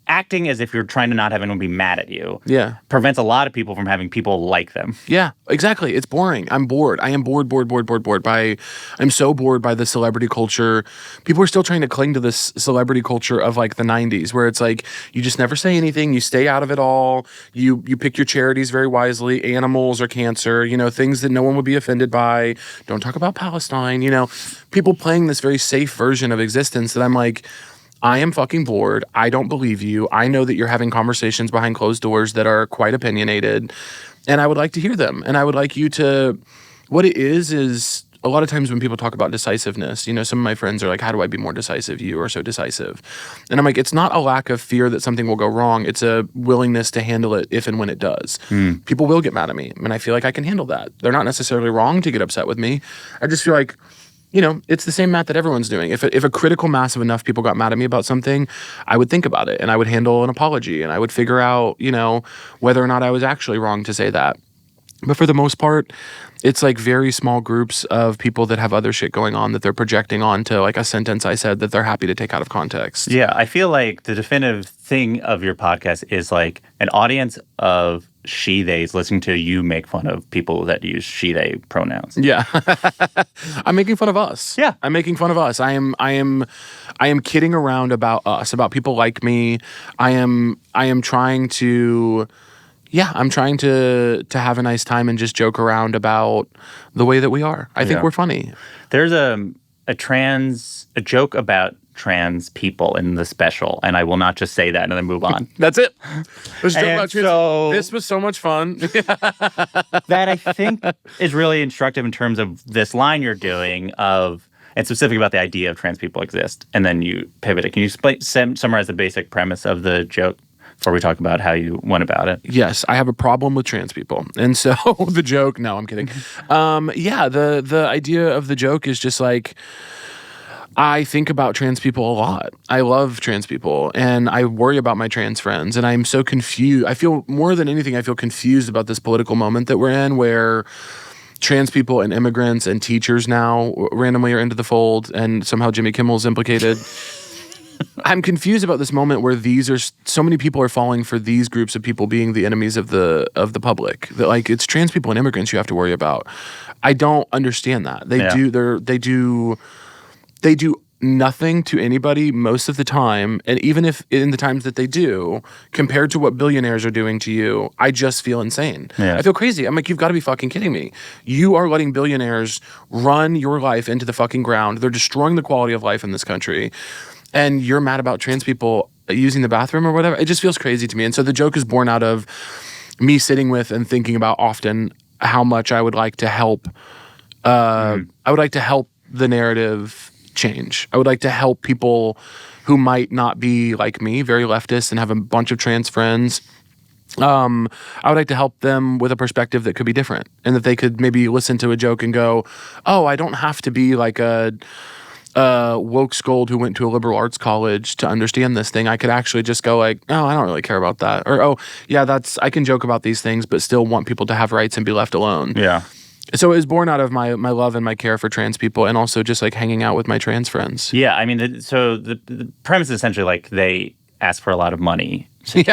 acting as if you're trying to not have anyone be mad at you. Yeah. Prevents a lot of people from having people like them. Yeah, exactly. It's boring. I'm bored. I am bored I'm so bored by the celebrity culture. People are still trying to cling to this celebrity culture of like the 90s where it's like you just never say anything, you stay out of it all, you pick your charities very wisely, animals or cancer, things that no one would be offended by. Don't talk about Palestine, people playing this very safe version of existence that I'm like, I am fucking bored. I don't believe you. I know that you're having conversations behind closed doors that are quite opinionated, and I would like to hear them. And I would like you to, what it is a lot of times when people talk about decisiveness, some of my friends are like, how do I be more decisive? You are so decisive. And I'm like, it's not a lack of fear that something will go wrong. It's a willingness to handle it if and when it does. People will get mad at me, and I feel like I can handle that. They're not necessarily wrong to get upset with me. I just feel like, it's the same math that everyone's doing. If a critical mass of enough people got mad at me about something, I would think about it and I would handle an apology and I would figure out, whether or not I was actually wrong to say that. But for the most part, it's like very small groups of people that have other shit going on that they're projecting onto like a sentence I said that they're happy to take out of context. Yeah, I feel like the definitive thing of your podcast is like an audience of she-theys listening to you make fun of people that use she-they pronouns. Yeah. I'm making fun of us. Yeah. I'm making fun of us. I am kidding around about us, about people like me. I am trying to I'm trying to have a nice time and just joke around about the way that we are. I think we're funny. There's a joke about trans people in the special, and I will not just say that and then move on. That's it. This was so much fun. That I think is really instructive in terms of this line you're doing and specifically about the idea of trans people exist, and then you pivot it. Can you summarize the basic premise of the joke before we talk about how you went about it? Yes, I have a problem with trans people. And so the joke, no, I'm kidding. The idea of the joke is just like, I think about trans people a lot. I love trans people and I worry about my trans friends and I'm so confused. I feel more than anything, I feel confused about this political moment that we're in where trans people and immigrants and teachers now randomly are into the fold and somehow Jimmy Kimmel's implicated. I'm confused about this moment where so many people are falling for these groups of people being the enemies of the public. That like it's trans people and immigrants you have to worry about. I don't understand that. They do nothing to anybody most of the time, and even if in the times that they do, compared to what billionaires are doing to you, I just feel insane. Yeah. I feel crazy. I'm like, you've got to be fucking kidding me. You are letting billionaires run your life into the fucking ground. They're destroying the quality of life in this country. And you're mad about trans people using the bathroom or whatever. It just feels crazy to me. And so the joke is born out of me sitting with and thinking about often how much I would like to help. I would like to help the narrative change. I would like to help people who might not be like me, very leftist, and have a bunch of trans friends. I would like to help them with a perspective that could be different, and that they could maybe listen to a joke and go, "Oh, I don't have to be like a woke scold who went to a liberal arts college to understand this thing. I could actually just go like, oh, I don't really care about that," or "Oh, yeah, I can joke about these things, but still want people to have rights and be left alone." Yeah. So it was born out of my love and my care for trans people, and also just like hanging out with my trans friends. Yeah, I mean, the premise is essentially like they ask for a lot of money. They're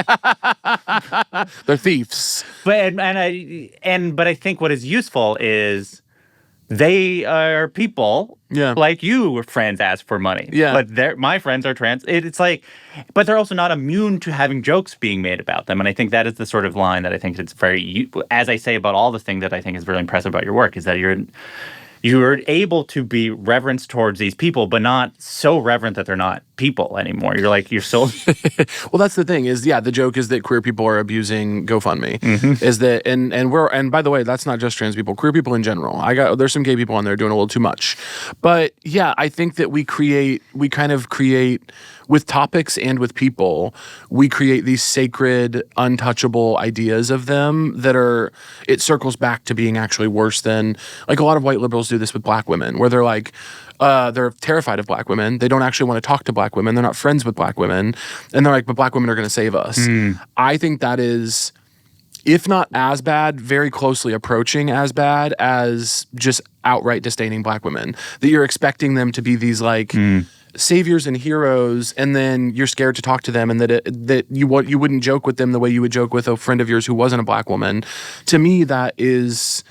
thieves. But I think what is useful is they are people like you, friends ask for money. Yeah. But my friends are trans. It's like, but they're also not immune to having jokes being made about them. And I think that is the sort of line that I think it's very, as I say about all the thing that I think is really impressive about your work, is that you're able to be reverenced towards these people, but not so reverent that they're not people anymore. You're so... Well, that's the thing is, the joke is that queer people are abusing GoFundMe. Mm-hmm. Is that, and by the way, that's not just trans people, queer people in general. There's some gay people on there doing a little too much. But yeah, I think that we kind of create, with topics and with people, we create these sacred, untouchable ideas of them that it circles back to being actually worse than, like a lot of white liberals do this with black women, where they're like, they're terrified of black women. They don't actually want to talk to black women. They're not friends with black women. And they're like, but black women are going to save us. I think that is, if not as bad, very closely approaching as bad as just outright disdaining black women. That you're expecting them to be these like saviors and heroes, and then you're scared to talk to them, and that you wouldn't joke with them the way you would joke with a friend of yours who wasn't a Black woman. To me, that is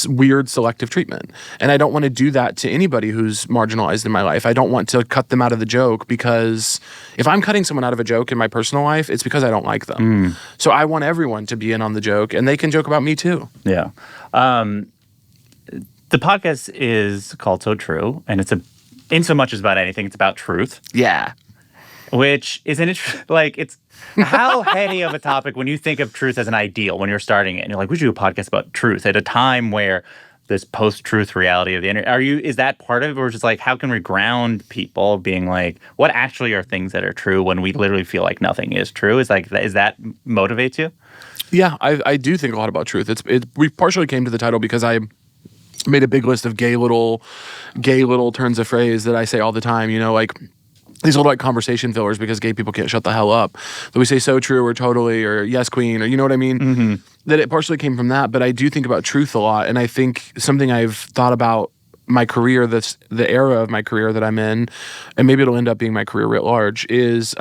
weird selective treatment, and I don't want to do that to anybody who's marginalized in my life. I don't want to cut them out of the joke, because if I'm cutting someone out of a joke in my personal life, it's because I don't like them. So I want everyone to be in on the joke, and they can joke about me too. Yeah. The podcast is called So True, and it's in so much as about anything, it's about truth. Yeah. Which is it's how heady of a topic when you think of truth as an ideal when you're starting it, and you're like, we should do a podcast about truth at a time where this post-truth reality of the internet. Is that part of it, or just like, how can we ground people being like, what actually are things that are true when we literally feel like nothing is true? Is that motivates you? Yeah, I do think a lot about truth. We partially came to the title because I made a big list of gay little turns of phrase that I say all the time, like these little like conversation fillers, because gay people can't shut the hell up. So we say so true or totally or yes queen, or you know what I mean? Mm-hmm. That it partially came from that, but I do think about truth a lot. And I think something I've thought about my career, the era of my career that I'm in, and maybe it'll end up being my career writ large, is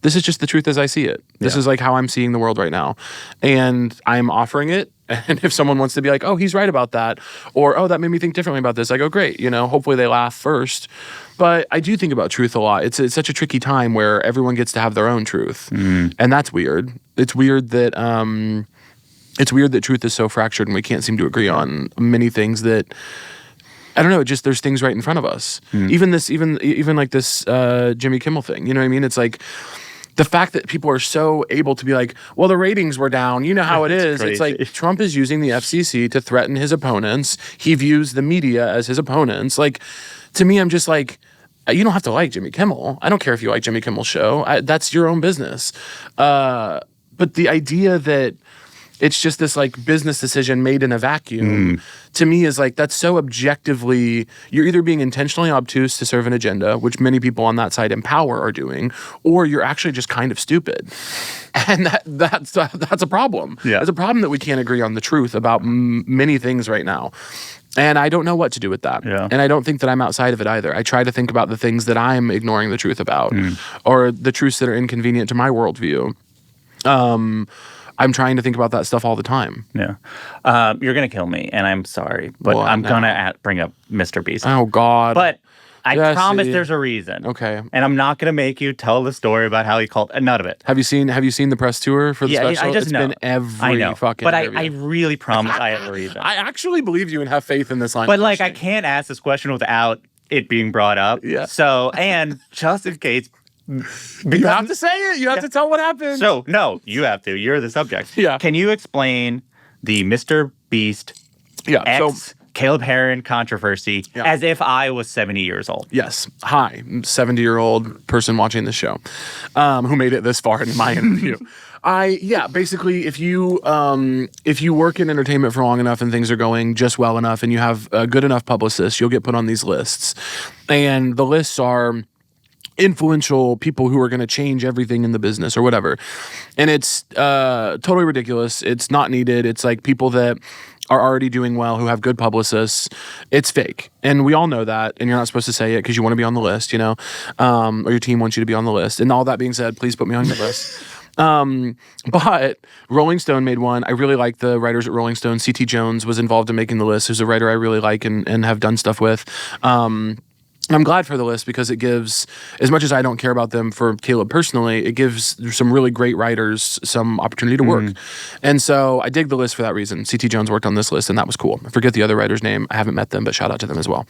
this is just the truth as I see it. This is like how I'm seeing the world right now. And I'm offering it. And if someone wants to be like, oh, he's right about that, or, oh, that made me think differently about this, I go, great. Hopefully they laugh first. But I do think about truth a lot. It's such a tricky time where everyone gets to have their own truth. And that's weird. It's weird that truth is so fractured and we can't seem to agree on many things that, I don't know, just there's things right in front of us. Even like this Jimmy Kimmel thing, you know what I mean? It's like the fact that people are so able to be like, well, the ratings were down. You know how it is. Crazy. It's like Trump is using the FCC to threaten his opponents. He views the media as his opponents. Like, to me, I'm just like, you don't have to like Jimmy Kimmel. I don't care if you like Jimmy Kimmel's show. That's your own business. But the idea that it's just this like business decision made in a vacuum, to me is like, that's so objectively, you're either being intentionally obtuse to serve an agenda, which many people on that side in power are doing, or you're actually just kind of stupid. And that's a problem. Yeah. It's a problem that we can't agree on the truth about many things right now. And I don't know what to do with that. Yeah. And I don't think that I'm outside of it either. I try to think about the things that I'm ignoring the truth about, or the truths that are inconvenient to my worldview. I'm trying to think about that stuff all the time. Yeah. You're going to kill me, and I'm sorry, but I'm going to bring up Mr. Beast. Oh, God. But I promise there's a reason. Okay. And I'm not going to make you tell the story about how he called none of it. Have you seen the press tour for the special? I just know. It's been every fucking But interview. I really promise I have a reason. I actually believe you and have faith in this line. But like, I can't ask this question without it being brought up. Yeah. So, and just in case... You have to say it. You have to tell what happened. So, no, you have to. You're the subject. Yeah. Can you explain the Mr. Beast Caleb Hearon controversy as if I was 70 years old? Yes. Hi, 70-year-old person watching this show who made it this far in my interview. Basically, if you work in entertainment for long enough and things are going just well enough and you have a good enough publicist, you'll get put on these lists. And the lists are influential people who are going to change everything in the business or whatever. And it's totally ridiculous. It's not needed. It's like people that are already doing well, who have good publicists. It's fake. And we all know that. And you're not supposed to say it because you want to be on the list, or your team wants you to be on the list. And all that being said, please put me on your list. But Rolling Stone made one. I really like the writers at Rolling Stone. C.T. Jones was involved in making the list, who's a writer I really like and have done stuff with. I'm glad for the list because it gives, as much as I don't care about them for Caleb personally, it gives some really great writers some opportunity to work. And so I dig the list for that reason. C.T. Jones worked on this list, and that was cool. I forget the other writer's name. I haven't met them, but shout out to them as well.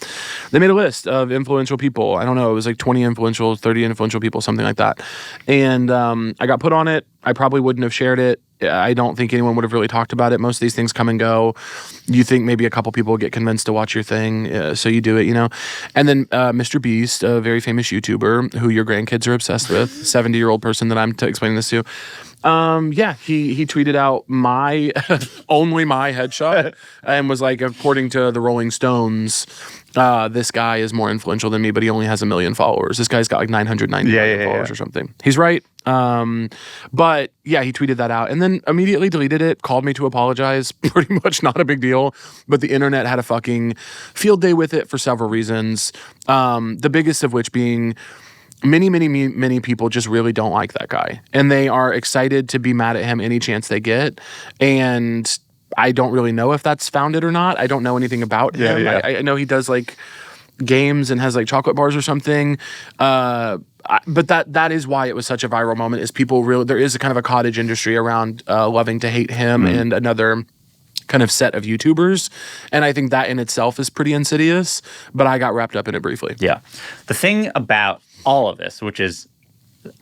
They made a list of influential people. I don't know, it was like 20 influential, 30 influential people, something like that. And I got put on it. I probably wouldn't have shared it. I don't think anyone would have really talked about it. Most of these things come and go. You think maybe a couple people get convinced to watch your thing, so you do it, And then Mr. Beast, a very famous YouTuber who your grandkids are obsessed with, 70-year-old person that I'm explaining this to. He tweeted out only my headshot and was like, according to the Rolling Stones, this guy is more influential than me, but he only has 1 million followers. This guy's got like 990 million followers or something. He's right. But yeah, he tweeted that out and then immediately deleted it, called me to apologize. Pretty much not a big deal. But the internet had a fucking field day with it for several reasons. The biggest of which being many people just really don't like that guy. And they are excited to be mad at him any chance they get. And I don't really know if that's founded or not. I don't know anything about him. I know he does like games and has like chocolate bars or something. But that is why it was such a viral moment, is people really, there is a kind of a cottage industry around loving to hate him and another kind of set of YouTubers. And I think that in itself is pretty insidious, but I got wrapped up in it briefly. Yeah. The thing about all of this, which is,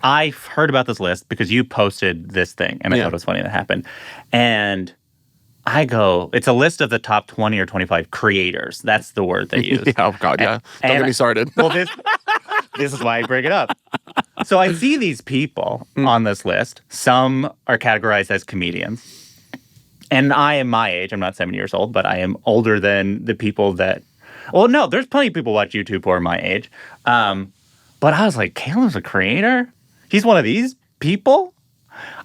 I heard about this list because you posted this thing and I thought it was funny that happened. And I go, it's a list of the top 20 or 25 creators. That's the word they use. Oh, God, yeah. Don't get me started. Well, this is why I bring it up. So I see these people on this list. Some are categorized as comedians. And I am my age. I'm not 7 years old, but I am older than the people that... Well, no, there's plenty of people who watch YouTube who are my age. But I was like, Caleb's a creator? He's one of these people?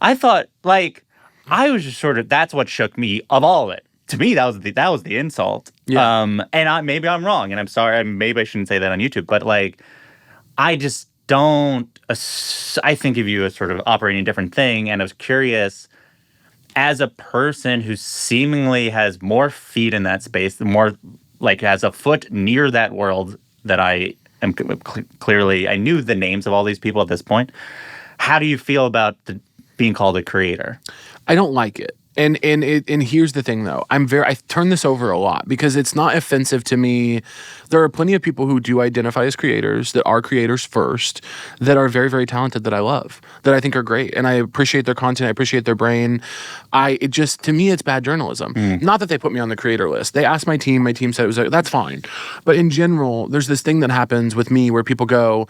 I thought, like... I was just sort of, that's what shook me of all of it. To me, that was the insult. Yeah. And maybe I'm wrong, and I'm sorry. Maybe I shouldn't say that on YouTube. But like, I just don't. I think of you as sort of operating a different thing. And I was curious, as a person who seemingly has more feet in that space, more like has a foot near that world that I am clearly. I knew the names of all these people at this point. How do you feel about being called a creator? I don't like it. And here's the thing though. I turn this over a lot because it's not offensive to me. There are plenty of people who do identify as creators, that are creators first, that are very, very talented, that I love, that I think are great. And I appreciate their content. I appreciate their brain. To me, it's bad journalism. Not that they put me on the creator list. They asked my team said it was, that's fine. But in general, there's this thing that happens with me where people go,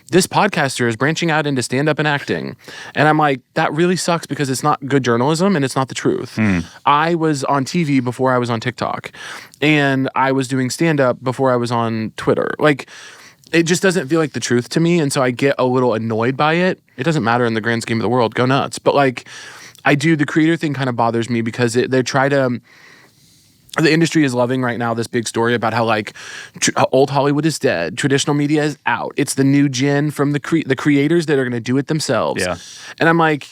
this podcaster is branching out into stand-up and acting. And I'm like, that really sucks because it's not good journalism and it's not the truth. I was on TV before I was on TikTok. And I was doing stand-up before I was on Twitter. Like, it just doesn't feel like the truth to me. And so I get a little annoyed by it. It doesn't matter in the grand scheme of the world. Go nuts. But like, the creator thing kind of bothers me because they try to... The industry is loving right now this big story about how like old Hollywood is dead, traditional media is out. It's the new gen from the creators that are going to do it themselves. Yeah. And I'm like,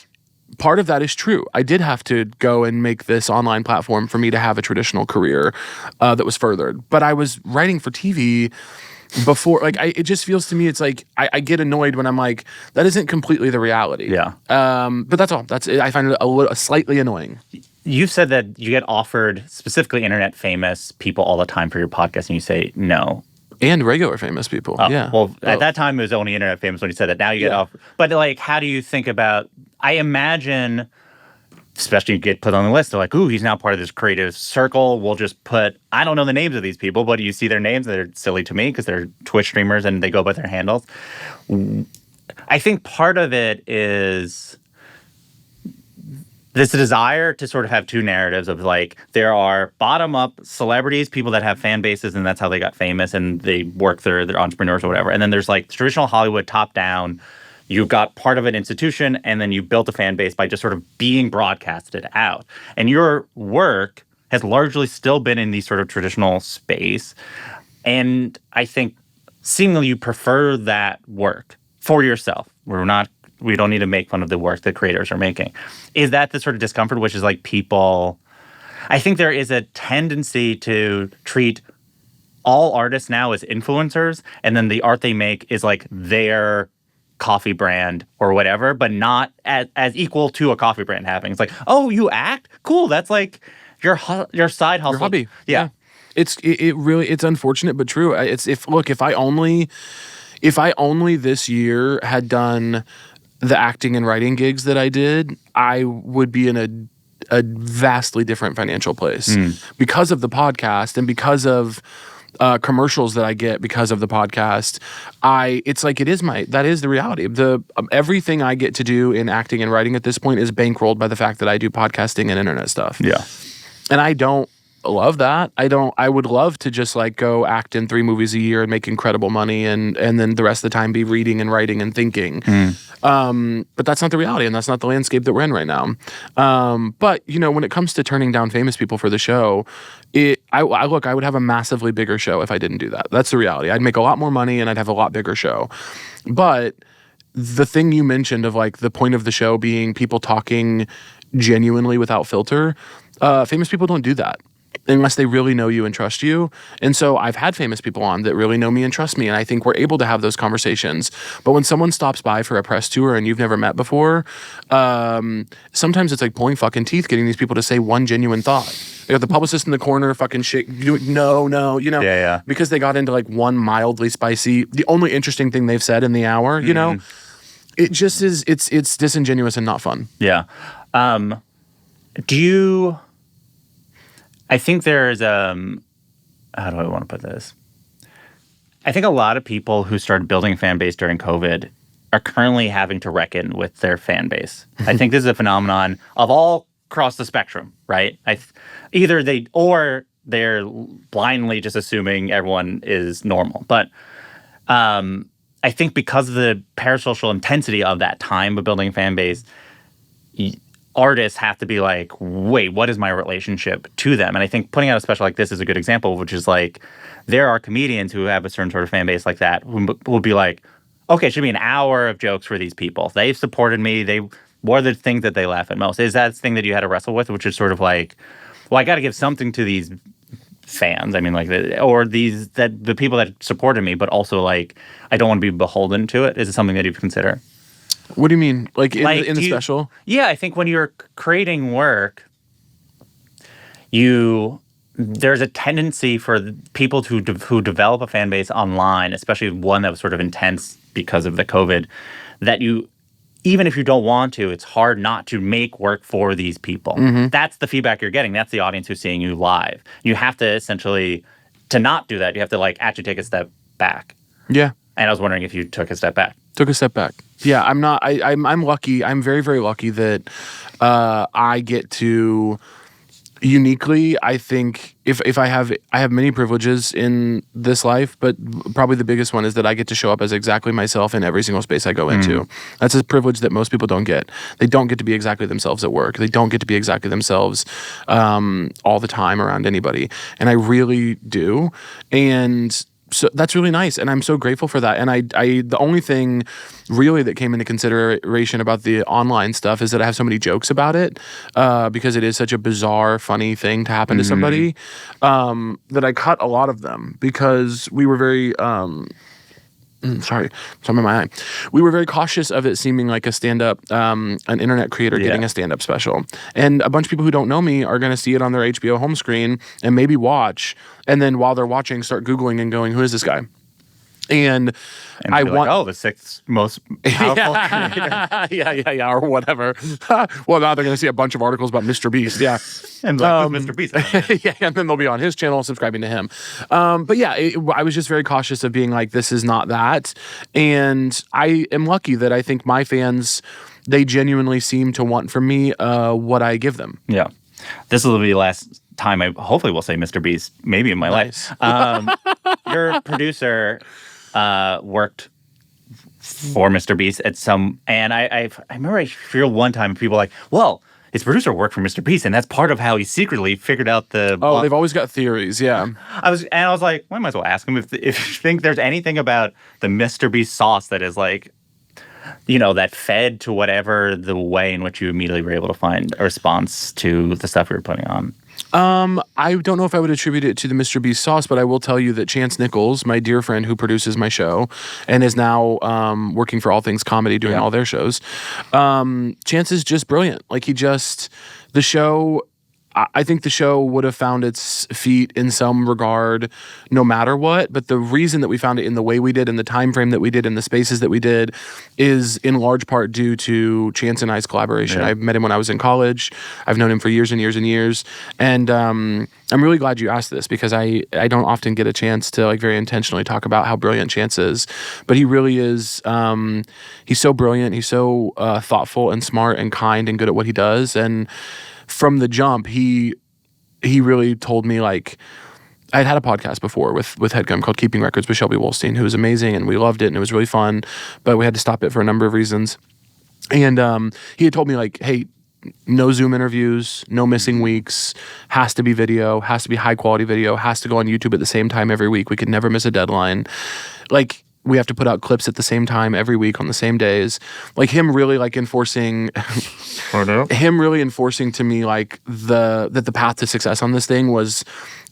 part of that is true. I did have to go and make this online platform for me to have a traditional career that was furthered. But I was writing for TV before. Like, it just feels to me, it's like I get annoyed when I'm like, that isn't completely the reality. Yeah. But that's all. I find it a slightly annoying. You've said that you get offered specifically internet famous people all the time for your podcast, and you say no. And regular famous people. Yeah. Well, at that time, it was only internet famous when you said that. Now you get offered. But like, how do you think about, I imagine, especially you get put on the list, they're like, ooh, he's now part of this creative circle. We'll just put, I don't know the names of these people, but you see their names. They're silly to me because they're Twitch streamers and they go by their handles. I think part of it is this desire to sort of have two narratives of like, there are bottom-up celebrities, people that have fan bases, and that's how they got famous, and they work through their entrepreneurs or whatever. And then there's like traditional Hollywood top-down. You've got part of an institution, and then you built a fan base by just sort of being broadcasted out. And your work has largely still been in the sort of traditional space. And I think seemingly you prefer that work for yourself. We don't need to make fun of the work that creators are making. Is that the sort of discomfort, which is like people... I think there is a tendency to treat all artists now as influencers, and then the art they make is like their coffee brand or whatever, but not as equal to a coffee brand having. It's like, oh, you act? Cool, that's like your side hustle. Your hobby. Yeah. It's unfortunate but true. If I only this year had done the acting and writing gigs that I did, I would be in a vastly different financial place because of the podcast and because of commercials that I get because of the podcast. That is the reality. Everything I get to do in acting and writing at this point is bankrolled by the fact that I do podcasting and internet stuff. Yeah. And I don't love that. I would love to just like go act in 3 movies a year and make incredible money and then the rest of the time be reading and writing and thinking. But that's not the reality and that's not the landscape that we're in right now. But you know, when it comes to turning down famous people for the show, I would have a massively bigger show if I didn't do that. That's the reality. I'd make a lot more money and I'd have a lot bigger show. But the thing you mentioned of like the point of the show being people talking genuinely without filter, famous people don't do that unless they really know you and trust you. And so I've had famous people on that really know me and trust me, and I think we're able to have those conversations. But when someone stops by for a press tour and you've never met before, sometimes it's like pulling fucking teeth getting these people to say one genuine thought. They got the publicist in the corner fucking shit, no, you know, because they got into like one mildly spicy, the only interesting thing they've said in the hour, you know, it just is, it's disingenuous and not fun. Yeah. I think there's, how do I want to put this? I think a lot of people who started building a fan base during COVID are currently having to reckon with their fan base. I think this is a phenomenon of all across the spectrum, right? Either they're blindly just assuming everyone is normal. But I think because of the parasocial intensity of that time of building a fan base, artists have to be like, wait, what is my relationship to them? And I think putting out a special like this is a good example, which is like, there are comedians who have a certain sort of fan base like that who will be like, okay, it should be an hour of jokes for these people. They've supported me. What are the things that they laugh at most? Is that the thing that you had to wrestle with, which is sort of like, well, I got to give something to these fans. I mean, like, the people that supported me, but also like, I don't want to be beholden to it. Is it something that you've considered? What do you mean? Like in the special? Yeah, I think when you're creating work, there's a tendency for people who develop a fan base online, especially one that was sort of intense because of the COVID, that even if you don't want to, it's hard not to make work for these people. That's the feedback you're getting. That's the audience who's seeing you live. You have to essentially, to not do that, you have to like actually take a step back. Yeah. And I was wondering if you took a step back. Took a step back. Yeah, I'm lucky. I'm very, very lucky that I get to uniquely, I think, if I have many privileges in this life, but probably the biggest one is that I get to show up as exactly myself in every single space I go into. That's a privilege that most people don't get. They don't get to be exactly themselves at work. They don't get to be exactly themselves all the time around anybody. And I really do. And so that's really nice, and I'm so grateful for that. And I the only thing really that came into consideration about the online stuff is that I have so many jokes about it because it is such a bizarre, funny thing to happen to somebody that I cut a lot of them because we were very sorry, something in my eye. We were very cautious of it seeming like a stand-up, an internet creator getting a stand-up special. And a bunch of people who don't know me are going to see it on their HBO home screen and maybe watch, and then while they're watching, start Googling and going, who is this guy? And I want... Like, the 6th most powerful creator. Yeah, or whatever. Well, now they're going to see a bunch of articles about Mr. Beast, yeah. And like, Mr. Beast. Yeah, and then they'll be on his channel subscribing to him. But yeah, I was just very cautious of being like, this is not that. And I am lucky that I think my fans, they genuinely seem to want from me what I give them. Yeah. This will be the last time I hopefully will say Mr. Beast, maybe in my life. Your producer... worked for Mr. Beast at some, and I remember I feel one time people were like, well, his producer worked for Mr. Beast, and that's part of how he secretly figured out the. Oh, they've always got theories, yeah. I was like, well, I might as well ask him if you think there's anything about the Mr. Beast sauce that is like, that fed to whatever the way in which you immediately were able to find a response to the stuff you were putting on. I don't know if I would attribute it to the Mr. Beast sauce, but I will tell you that Chance Nichols, my dear friend who produces my show and is now working for All Things Comedy, doing all their shows, Chance is just brilliant. Like the show... I think the show would have found its feet in some regard no matter what, but the reason that we found it in the way we did, in the time frame that we did, in the spaces that we did, is in large part due to Chance and I's collaboration. I met him when I was in college. I've known him for years and years and years. And I'm really glad you asked this because I don't often get a chance to like very intentionally talk about how brilliant Chance is. But he really is. He's so brilliant. He's so thoughtful and smart and kind and good at what he does. And from the jump, he he really told me, like, I'd had a podcast before with HeadGum called Keeping Records with Shelby Wolstein, who was amazing, and we loved it, and it was really fun, but we had to stop it for a number of reasons. And he had told me, like, hey, no Zoom interviews, no missing weeks, has to be video, has to be high quality video, has to go on YouTube at the same time every week. We could never miss a deadline. Like, we have to put out clips at the same time every week on the same days. Like, him really like enforcing to me, like, that the path to success on this thing was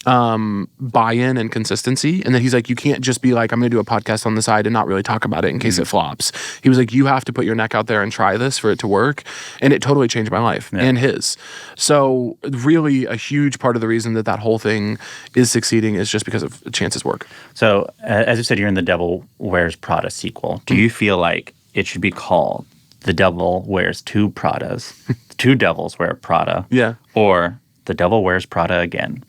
buy-in and consistency. And then he's like, you can't just be like, I'm gonna do a podcast on the side and not really talk about it in case it flops. He was like, you have to put your neck out there and try this for it to work. And it totally changed my life and his. So really a huge part of the reason that whole thing is succeeding is just because of Chance's work. So as you said, you're in the Devil Wears Prada sequel. Do you feel like it should be called The Devil Wears Two Pradas, Two Devils Wear Prada? Yeah. Or The Devil Wears Prada Again?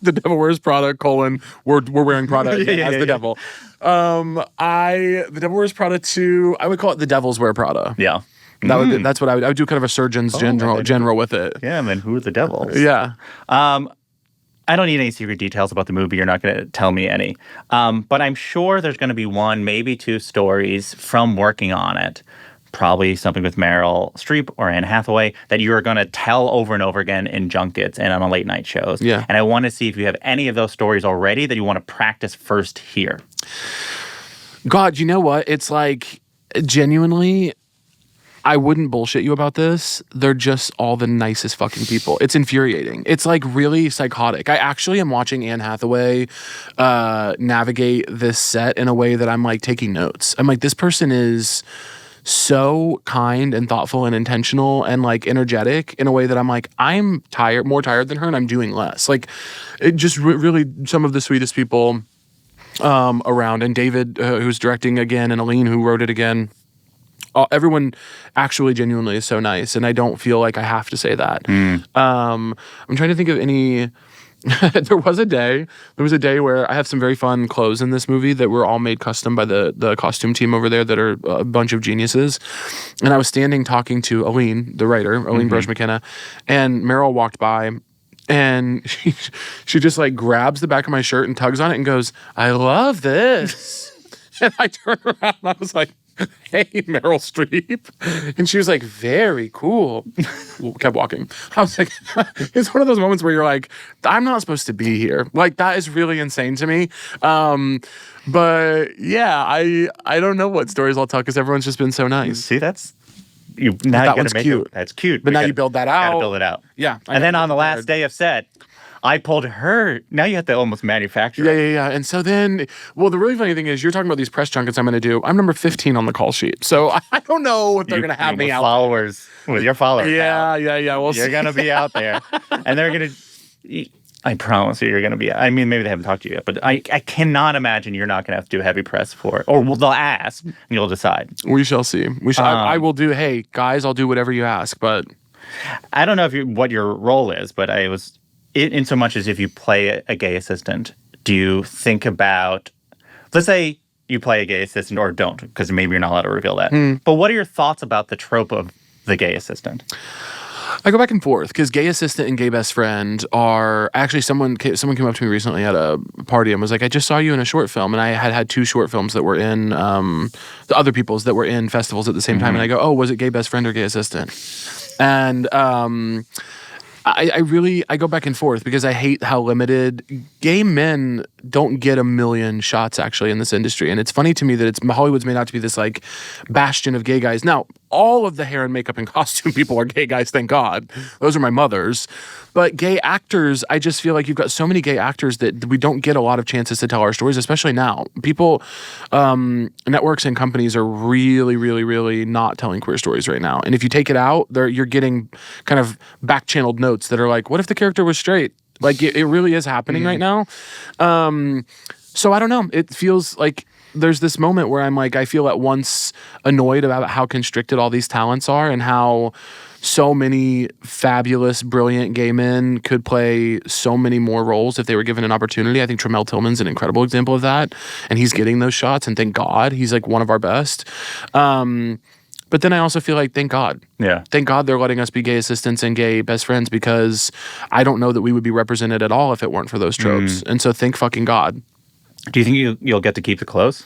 The Devil Wears Prada, we're wearing Prada as the devil. The Devil Wears Prada 2, I would call it The Devils Wear Prada. Yeah. That's what I would do, kind of a surgeon's general with it. Yeah, and then who are the devils? Yeah. I don't need any secret details about the movie. You're not going to tell me any. But I'm sure there's going to be one, maybe two stories from working on it. Probably something with Meryl Streep or Anne Hathaway that you're going to tell over and over again in junkets and on late night shows. Yeah. And I want to see if you have any of those stories already that you want to practice first here. God, you know what? It's like, genuinely, I wouldn't bullshit you about this. They're just all the nicest fucking people. It's infuriating. It's like really psychotic. I actually am watching Anne Hathaway navigate this set in a way that I'm like taking notes. I'm like, this person is so kind and thoughtful and intentional and like energetic in a way that I'm like, I'm more tired than her, and I'm doing less. Like, it just really some of the sweetest people around. And David, who's directing again, and Aline, who wrote it again. Everyone actually genuinely is so nice, and I don't feel like I have to say that. I'm trying to think of any. There was a day where I have some very fun clothes in this movie that were all made custom by the costume team over there that are a bunch of geniuses. And I was standing talking to Aline, the writer, Aline Brosh McKenna, and Meryl walked by, and she just like grabs the back of my shirt and tugs on it and goes, "I love this." And I turned around and I was like, "Hey, Meryl Streep." And she was like, "Very cool." Kept walking. I was like, it's one of those moments where you're like, I'm not supposed to be here. Like, that is really insane to me. But yeah, I don't know what stories I'll tell because everyone's just been so nice. See, that's... That one's cute. That's cute. But now you build that out. Gotta build it out. Yeah. And then on the last day of set, I pulled her. Now you have to almost manufacture it. Yeah. And so then, well, the really funny thing is you're talking about these press junkets I'm going to do. I'm number 15 on the call sheet. So I don't know if they're going to have me out. With your followers. Yeah. You're going to be out there. And they're going to, I promise you're going to be, I mean, maybe they haven't talked to you yet, but I cannot imagine you're not going to have to do heavy press for it. Or they'll ask and you'll decide. We shall see. I will do, hey, guys, I'll do whatever you ask, but. I don't know what your role is, but in so much as if you play a gay assistant, do you think about, let's say you play a gay assistant or don't, because maybe you're not allowed to reveal that. But what are your thoughts about the trope of the gay assistant? I go back and forth because gay assistant and gay best friend are actually someone came up to me recently at a party and was like, I just saw you in a short film, and I had 2 short films that were in the other people's that were in festivals at the same time, and I go, oh, was it gay best friend or gay assistant? And I go back and forth because I hate how limited gay men don't get a million shots actually in this industry. And it's funny to me that Hollywood's made out to be this like bastion of gay guys. Now, all of the hair and makeup and costume people are gay guys, thank God. Those are my mothers. But gay actors, I just feel like you've got so many gay actors that we don't get a lot of chances to tell our stories, especially now. People, networks and companies are really, really, really not telling queer stories right now. And if you take it out, you're getting kind of back-channeled notes that are like, what if the character was straight? Like, it really is happening right now. So I don't know. It feels like there's this moment where I'm like, I feel at once annoyed about how constricted all these talents are and how so many fabulous, brilliant gay men could play so many more roles if they were given an opportunity. I think Tremel Tillman's an incredible example of that, and he's getting those shots, and thank God he's like one of our best. But then I also feel like, thank God. Yeah. Thank God they're letting us be gay assistants and gay best friends, because I don't know that we would be represented at all if it weren't for those tropes. And so thank fucking God. Do you think you'll get to keep the clothes?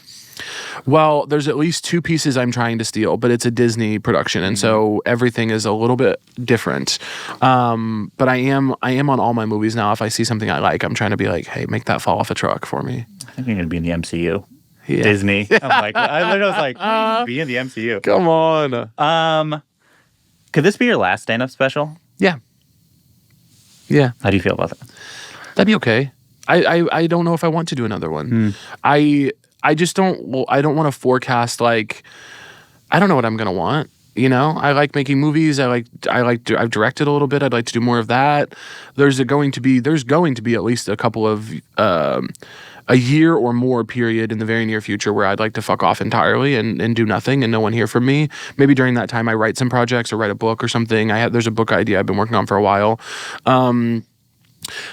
Well, there's at least 2 pieces I'm trying to steal, but it's a Disney production, and so everything is a little bit different. But I am on all my movies now. If I see something I like, I'm trying to be like, hey, make that fall off a truck for me. I think you're going to be in the MCU. Yeah. Disney. I'm like, I literally was like, be in the MCU. Come on. Could this be your last stand-up special? Yeah. Yeah. How do you feel about that? That'd be okay. I don't know if I want to do another one. I just don't. Well, I don't want to forecast, like, I don't know what I'm gonna want. You know, I like making movies. I've directed a little bit. I'd like to do more of that. There's going to be at least a couple of a year or more period in the very near future where I'd like to fuck off entirely and do nothing and no one hear from me. Maybe during that time I write some projects or write a book or something. There's a book idea I've been working on for a while.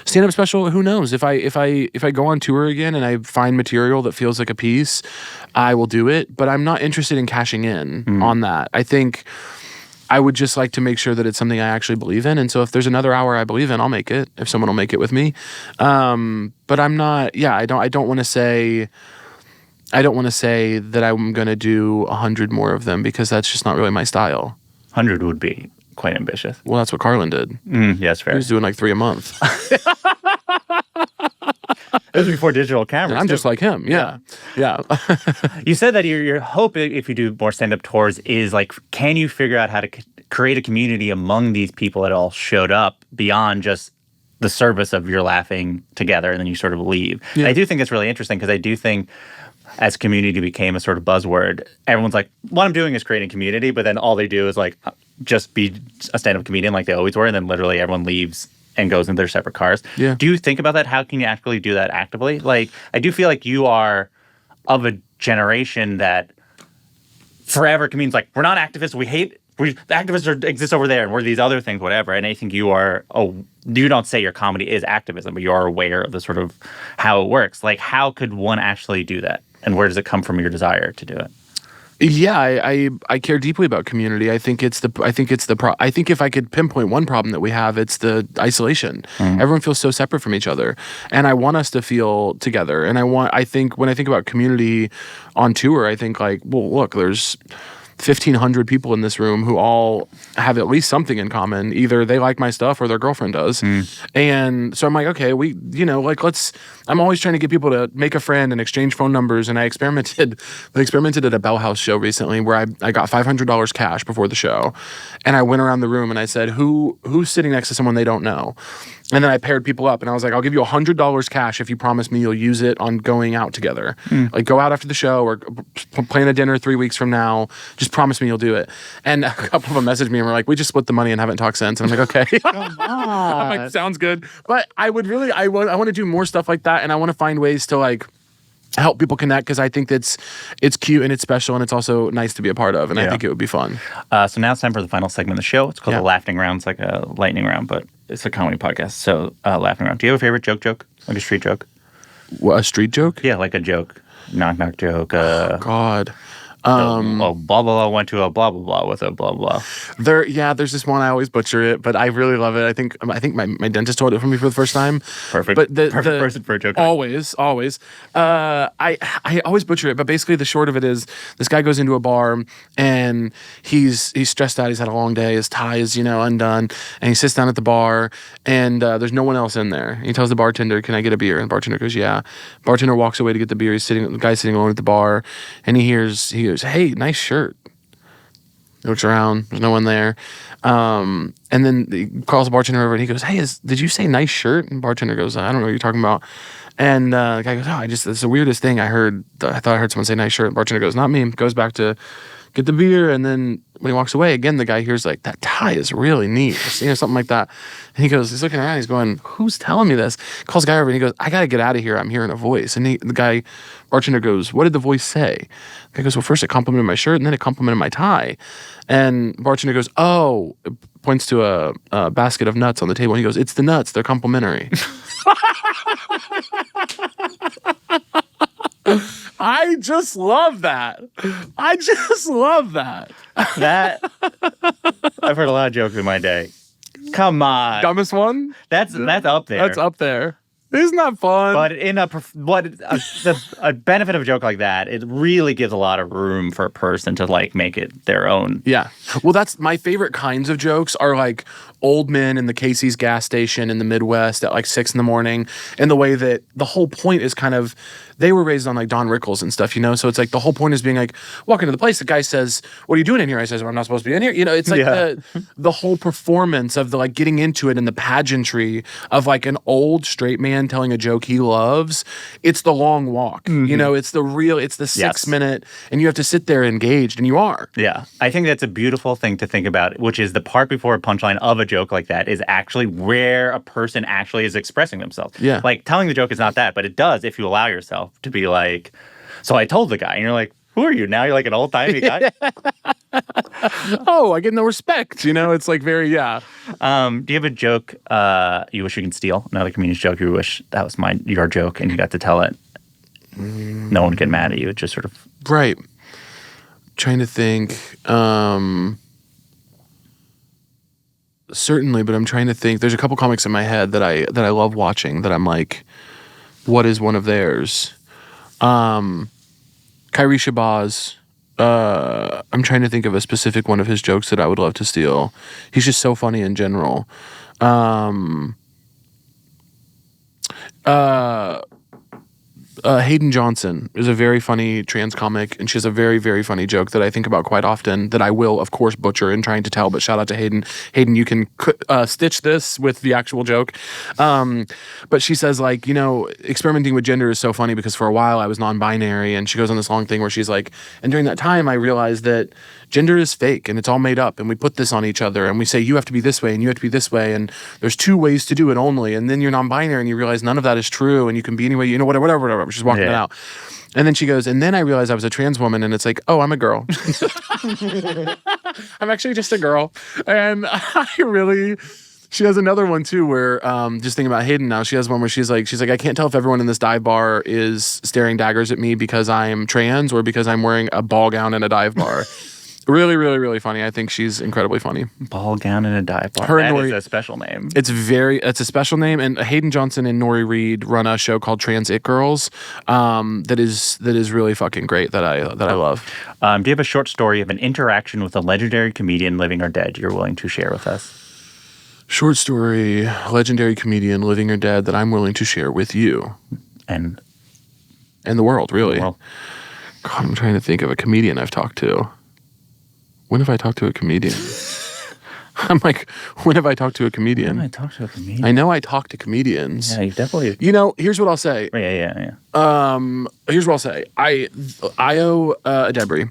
Stand-up special, who knows? If I go on tour again and I find material that feels like a piece, I will do it. But I'm not interested in cashing in on that. I think I would just like to make sure that it's something I actually believe in. And so if there's another hour I believe in, I'll make it. If someone will make it with me. But I'm not. Yeah, I don't want to say. I don't want to say that I'm going to do 100 more of them, because that's just not really my style. 100 would be quite ambitious. Well, that's what Carlin did. Yes, fair. He was doing like 3 a month. It was before digital cameras. I'm just like him. Yeah. You said that your hope, if you do more stand-up tours, is like, can you figure out how to create a community among these people that all showed up beyond just the service of you're laughing together and then you sort of leave? Yeah. I do think it's really interesting, because I do think as community became a sort of buzzword, everyone's like, what I'm doing is creating community, but then all they do is like just be a stand-up comedian like they always were, and then literally everyone leaves and goes in their separate cars. Yeah. Do you think about that? How can you actually do that actively? Like, I do feel like you are of a generation that forever comedians like, we're not activists, the activists exist over there, and we're these other things, whatever. And I think you are, you don't say your comedy is activism, but you are aware of the sort of how it works. Like, how could one actually do that? And where does it come from, your desire to do it? Yeah, I care deeply about community. I think if I could pinpoint one problem that we have, it's the isolation. Everyone feels so separate from each other, and I want us to feel together. And I think when I think about community on tour, I think like, well, look, there's 1,500 people in this room who all have at least something in common. Either they like my stuff or their girlfriend does. And so I'm like, okay, I'm always trying to get people to make a friend and exchange phone numbers. And I experimented at a Bell House show recently where I got $500 cash before the show. And I went around the room and I said, who's sitting next to someone they don't know? And then I paired people up, and I was like, I'll give you $100 cash if you promise me you'll use it on going out together. Like, go out after the show or plan a dinner 3 weeks from now. Just promise me you'll do it. And a couple of them messaged me and were like, we just split the money and haven't talked since. And I'm like, okay. Come on. I'm like, sounds good. But I want to do more stuff like that, and I want to find ways to like help people connect, because I think it's cute and it's special and it's also nice to be a part of, and I think it would be fun. So now it's time for the final segment of the show. It's called the Laughing Round. It's like a lightning round, but it's a comedy podcast. So Laughing Round. Do you have a favorite joke? Like a street joke? What, a street joke? Yeah, like a joke. Knock joke. God. Blah blah blah went to a blah blah blah with a blah blah. There's this one, I always butcher it, but I really love it. I think my dentist told it for me for the first time. Perfect. But perfect person for a joke. Always. I always butcher it, but basically the short of it is, this guy goes into a bar and he's stressed out. He's had a long day. His tie is undone, and he sits down at the bar and there's no one else in there. He tells the bartender, "Can I get a beer?" And the bartender goes, "Yeah." Bartender walks away to get the beer. The guy's sitting alone at the bar, and he goes, "Hey, nice shirt." He looks around. There's no one there. And then he calls the bartender over and he goes, "Hey, did you say nice shirt?" And the bartender goes, "I don't know what you're talking about." And the guy goes, "It's the weirdest thing I heard. I thought I heard someone say nice shirt." And the bartender goes, "Not me." Goes back to get the beer. And then when he walks away, again, the guy hears like, "That tie is really neat," something like that. And he's looking around, he's going, "Who's telling me this?" Calls the guy over and he goes, "I got to get out of here. I'm hearing a voice." And the bartender goes, "What did the voice say?" The guy goes, "Well, first it complimented my shirt and then it complimented my tie." And bartender goes, "Oh," points to a basket of nuts on the table. And he goes, "It's the nuts. They're complimentary." I just love that. That I've heard a lot of jokes in my day. Come on. Dumbest one? That's up there. That's up there. Isn't that fun? But in a benefit of a joke like that, it really gives a lot of room for a person to like make it their own. Yeah. Well, that's my favorite kinds of jokes are like old men in the Casey's gas station in the Midwest at like 6 a.m. And the way that the whole point is kind of, they were raised on like Don Rickles and stuff, you know? So it's like the whole point is being like, walk into the place, the guy says, what are you doing in here? I says, well, I'm not supposed to be in here. You know, it's like the whole performance of the like getting into it and the pageantry of like an old straight man telling a joke he loves. It's the long walk, you know, it's the 6 minute, and you have to sit there engaged, and you are. Yeah. I think that's a beautiful thing to think about, which is the part before a punchline of a joke like that is actually where a person actually is expressing themselves. Yeah. Like telling the joke is not that, but it does if you allow yourself to be like, so I told the guy, and you're like, who are you? Now you're like an old-timey guy? Oh, I get no respect. You know, it's like very, Do you have a joke you wish you could steal? Another comedian's joke you wish that was your joke and you got to tell it? No one would get mad at you. It just sort of... Right. Trying to think. Certainly, but I'm trying to think. There's a couple comics in my head that I love watching that I'm like, what is one of theirs? Kyrie Shabazz. I'm trying to think of a specific one of his jokes that I would love to steal. He's just so funny in general. Hayden Johnson is a very funny trans comic, and she has a very, very funny joke that I think about quite often that I will, of course, butcher in trying to tell, but shout out to Hayden. Hayden, you can stitch this with the actual joke. But she says, like, you know, experimenting with gender is so funny because for a while I was non-binary, and she goes on this long thing where she's like, and during that time I realized that gender is fake and it's all made up, and we put this on each other and we say you have to be this way and you have to be this way, and there's 2 ways to do it only, and then you're non-binary and you realize none of that is true and you can be any way, you know, whatever. She's walking it out. And then she goes, and then I realized I was a trans woman, and it's like, oh, I'm a girl. I'm actually just a girl. And she has another one too where, just thinking about Hayden now, she has one where she's like, I can't tell if everyone in this dive bar is staring daggers at me because I'm trans or because I'm wearing a ball gown in a dive bar. Really, really, really funny. I think she's incredibly funny. Ball gown in a dive bar. That is a special name. It's a special name. And Hayden Johnson and Nori Reed run a show called Trans It Girls. That is really fucking great. That I love. Do you have a short story of an interaction with a legendary comedian, living or dead, you're willing to share with us? Short story, legendary comedian, living or dead, that I'm willing to share with you and the world. Really. God, I'm trying to think of a comedian I've talked to. When have I talked to a comedian? I'm like, when have I talked to a comedian? When have I talked to a comedian? I know I talk to comedians. Yeah, you definitely... You know, here's what I'll say. Yeah. Here's what I'll say. Io Debris,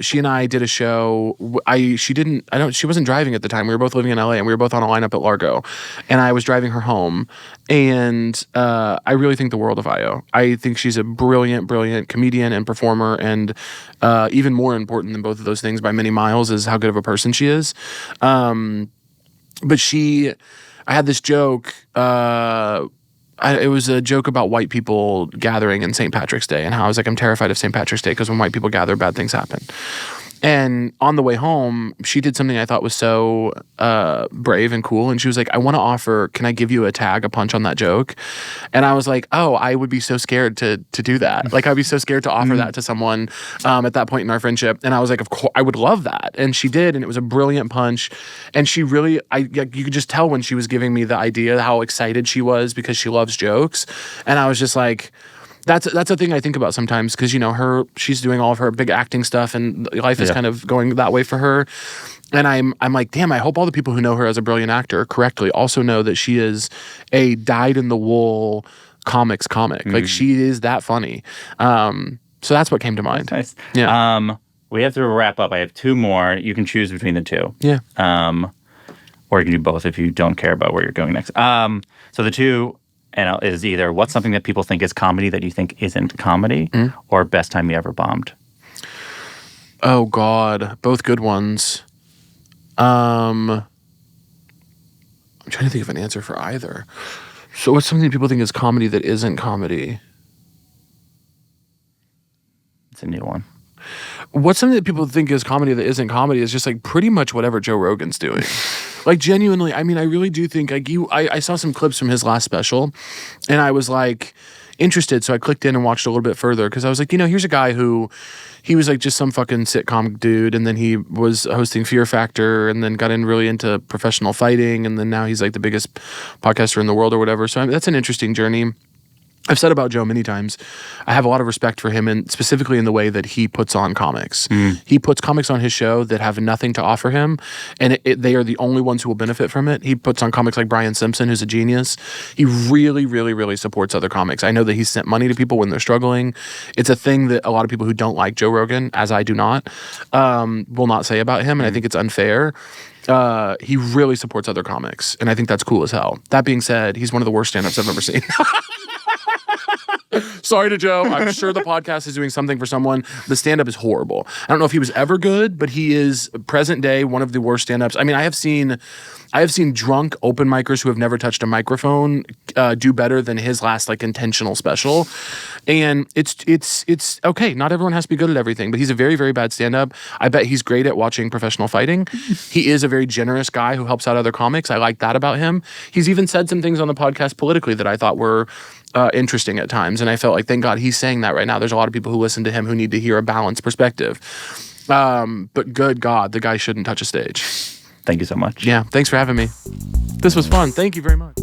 she and I did a show. She wasn't driving at the time. We were both living in LA, and we were both on a lineup at Largo. And I was driving her home. And I really think the world of Io. I think she's a brilliant, brilliant comedian and performer. And even more important than both of those things by many miles is how good of a person she is. But I had this joke. It was a joke about white people gathering in St. Patrick's Day and how I was like, I'm terrified of St. Patrick's Day because when white people gather, bad things happen. And on the way home, she did something I thought was so brave and cool. And she was like, I want to offer, can I give you a punch on that joke? And I was like, oh, I would be so scared to do that. Like, I'd be so scared to offer that to someone at that point in our friendship. And I was like, of course, I would love that. And she did. And it was a brilliant punch. And she really, you could just tell when she was giving me the idea how excited she was because she loves jokes. And I was just like, That's a thing I think about sometimes because, you know, she's doing all of her big acting stuff and life is kind of going that way for her. And I'm like, damn, I hope all the people who know her as a brilliant actor correctly also know that she is a dyed-in-the-wool comics comic. Like, she is that funny. So that's what came to mind. That's nice. Yeah. We have to wrap up. I have 2 more. You can choose between the 2. Yeah. Or you can do both if you don't care about where you're going next. So the 2... and is either what's something that people think is comedy that you think isn't comedy, or best time you ever bombed? Oh, God. Both good ones. I'm trying to think of an answer for either. So what's something people think is comedy that isn't comedy? It's a new one. What's something that people think is comedy that isn't comedy is just like pretty much whatever Joe Rogan's doing. Like genuinely, I mean, I really do think like I saw some clips from his last special and I was like interested. So I clicked in and watched a little bit further because I was like, here's a guy who he was like just some fucking sitcom dude. And then he was hosting Fear Factor and then got really into professional fighting. And then now he's like the biggest podcaster in the world or whatever. So that's an interesting journey. I've said about Joe many times, I have a lot of respect for him, and specifically in the way that he puts on comics. He puts comics on his show that have nothing to offer him, and they are the only ones who will benefit from it. He puts on comics like Brian Simpson, who's a genius. He really, really, really supports other comics. I know that he's sent money to people when they're struggling. It's a thing that a lot of people who don't like Joe Rogan, as I do not, will not say about him, and I think it's unfair. He really supports other comics, and I think that's cool as hell. That being said, he's one of the worst stand-ups I've ever seen. Sorry to Joe. I'm sure the podcast is doing something for someone. The stand-up is horrible. I don't know if he was ever good, but he is present day one of the worst stand-ups. I mean, I have seen drunk open micers who have never touched a microphone do better than his last like intentional special. And it's okay. Not everyone has to be good at everything, but he's a very, very bad stand-up. I bet he's great at watching professional fighting. He is a very generous guy who helps out other comics. I like that about him. He's even said some things on the podcast politically that I thought were interesting at times. And I felt like, thank God he's saying that right now. There's a lot of people who listen to him who need to hear a balanced perspective. But good God, the guy shouldn't touch a stage. Thank you so much. Yeah, thanks for having me. This was fun. Thank you very much.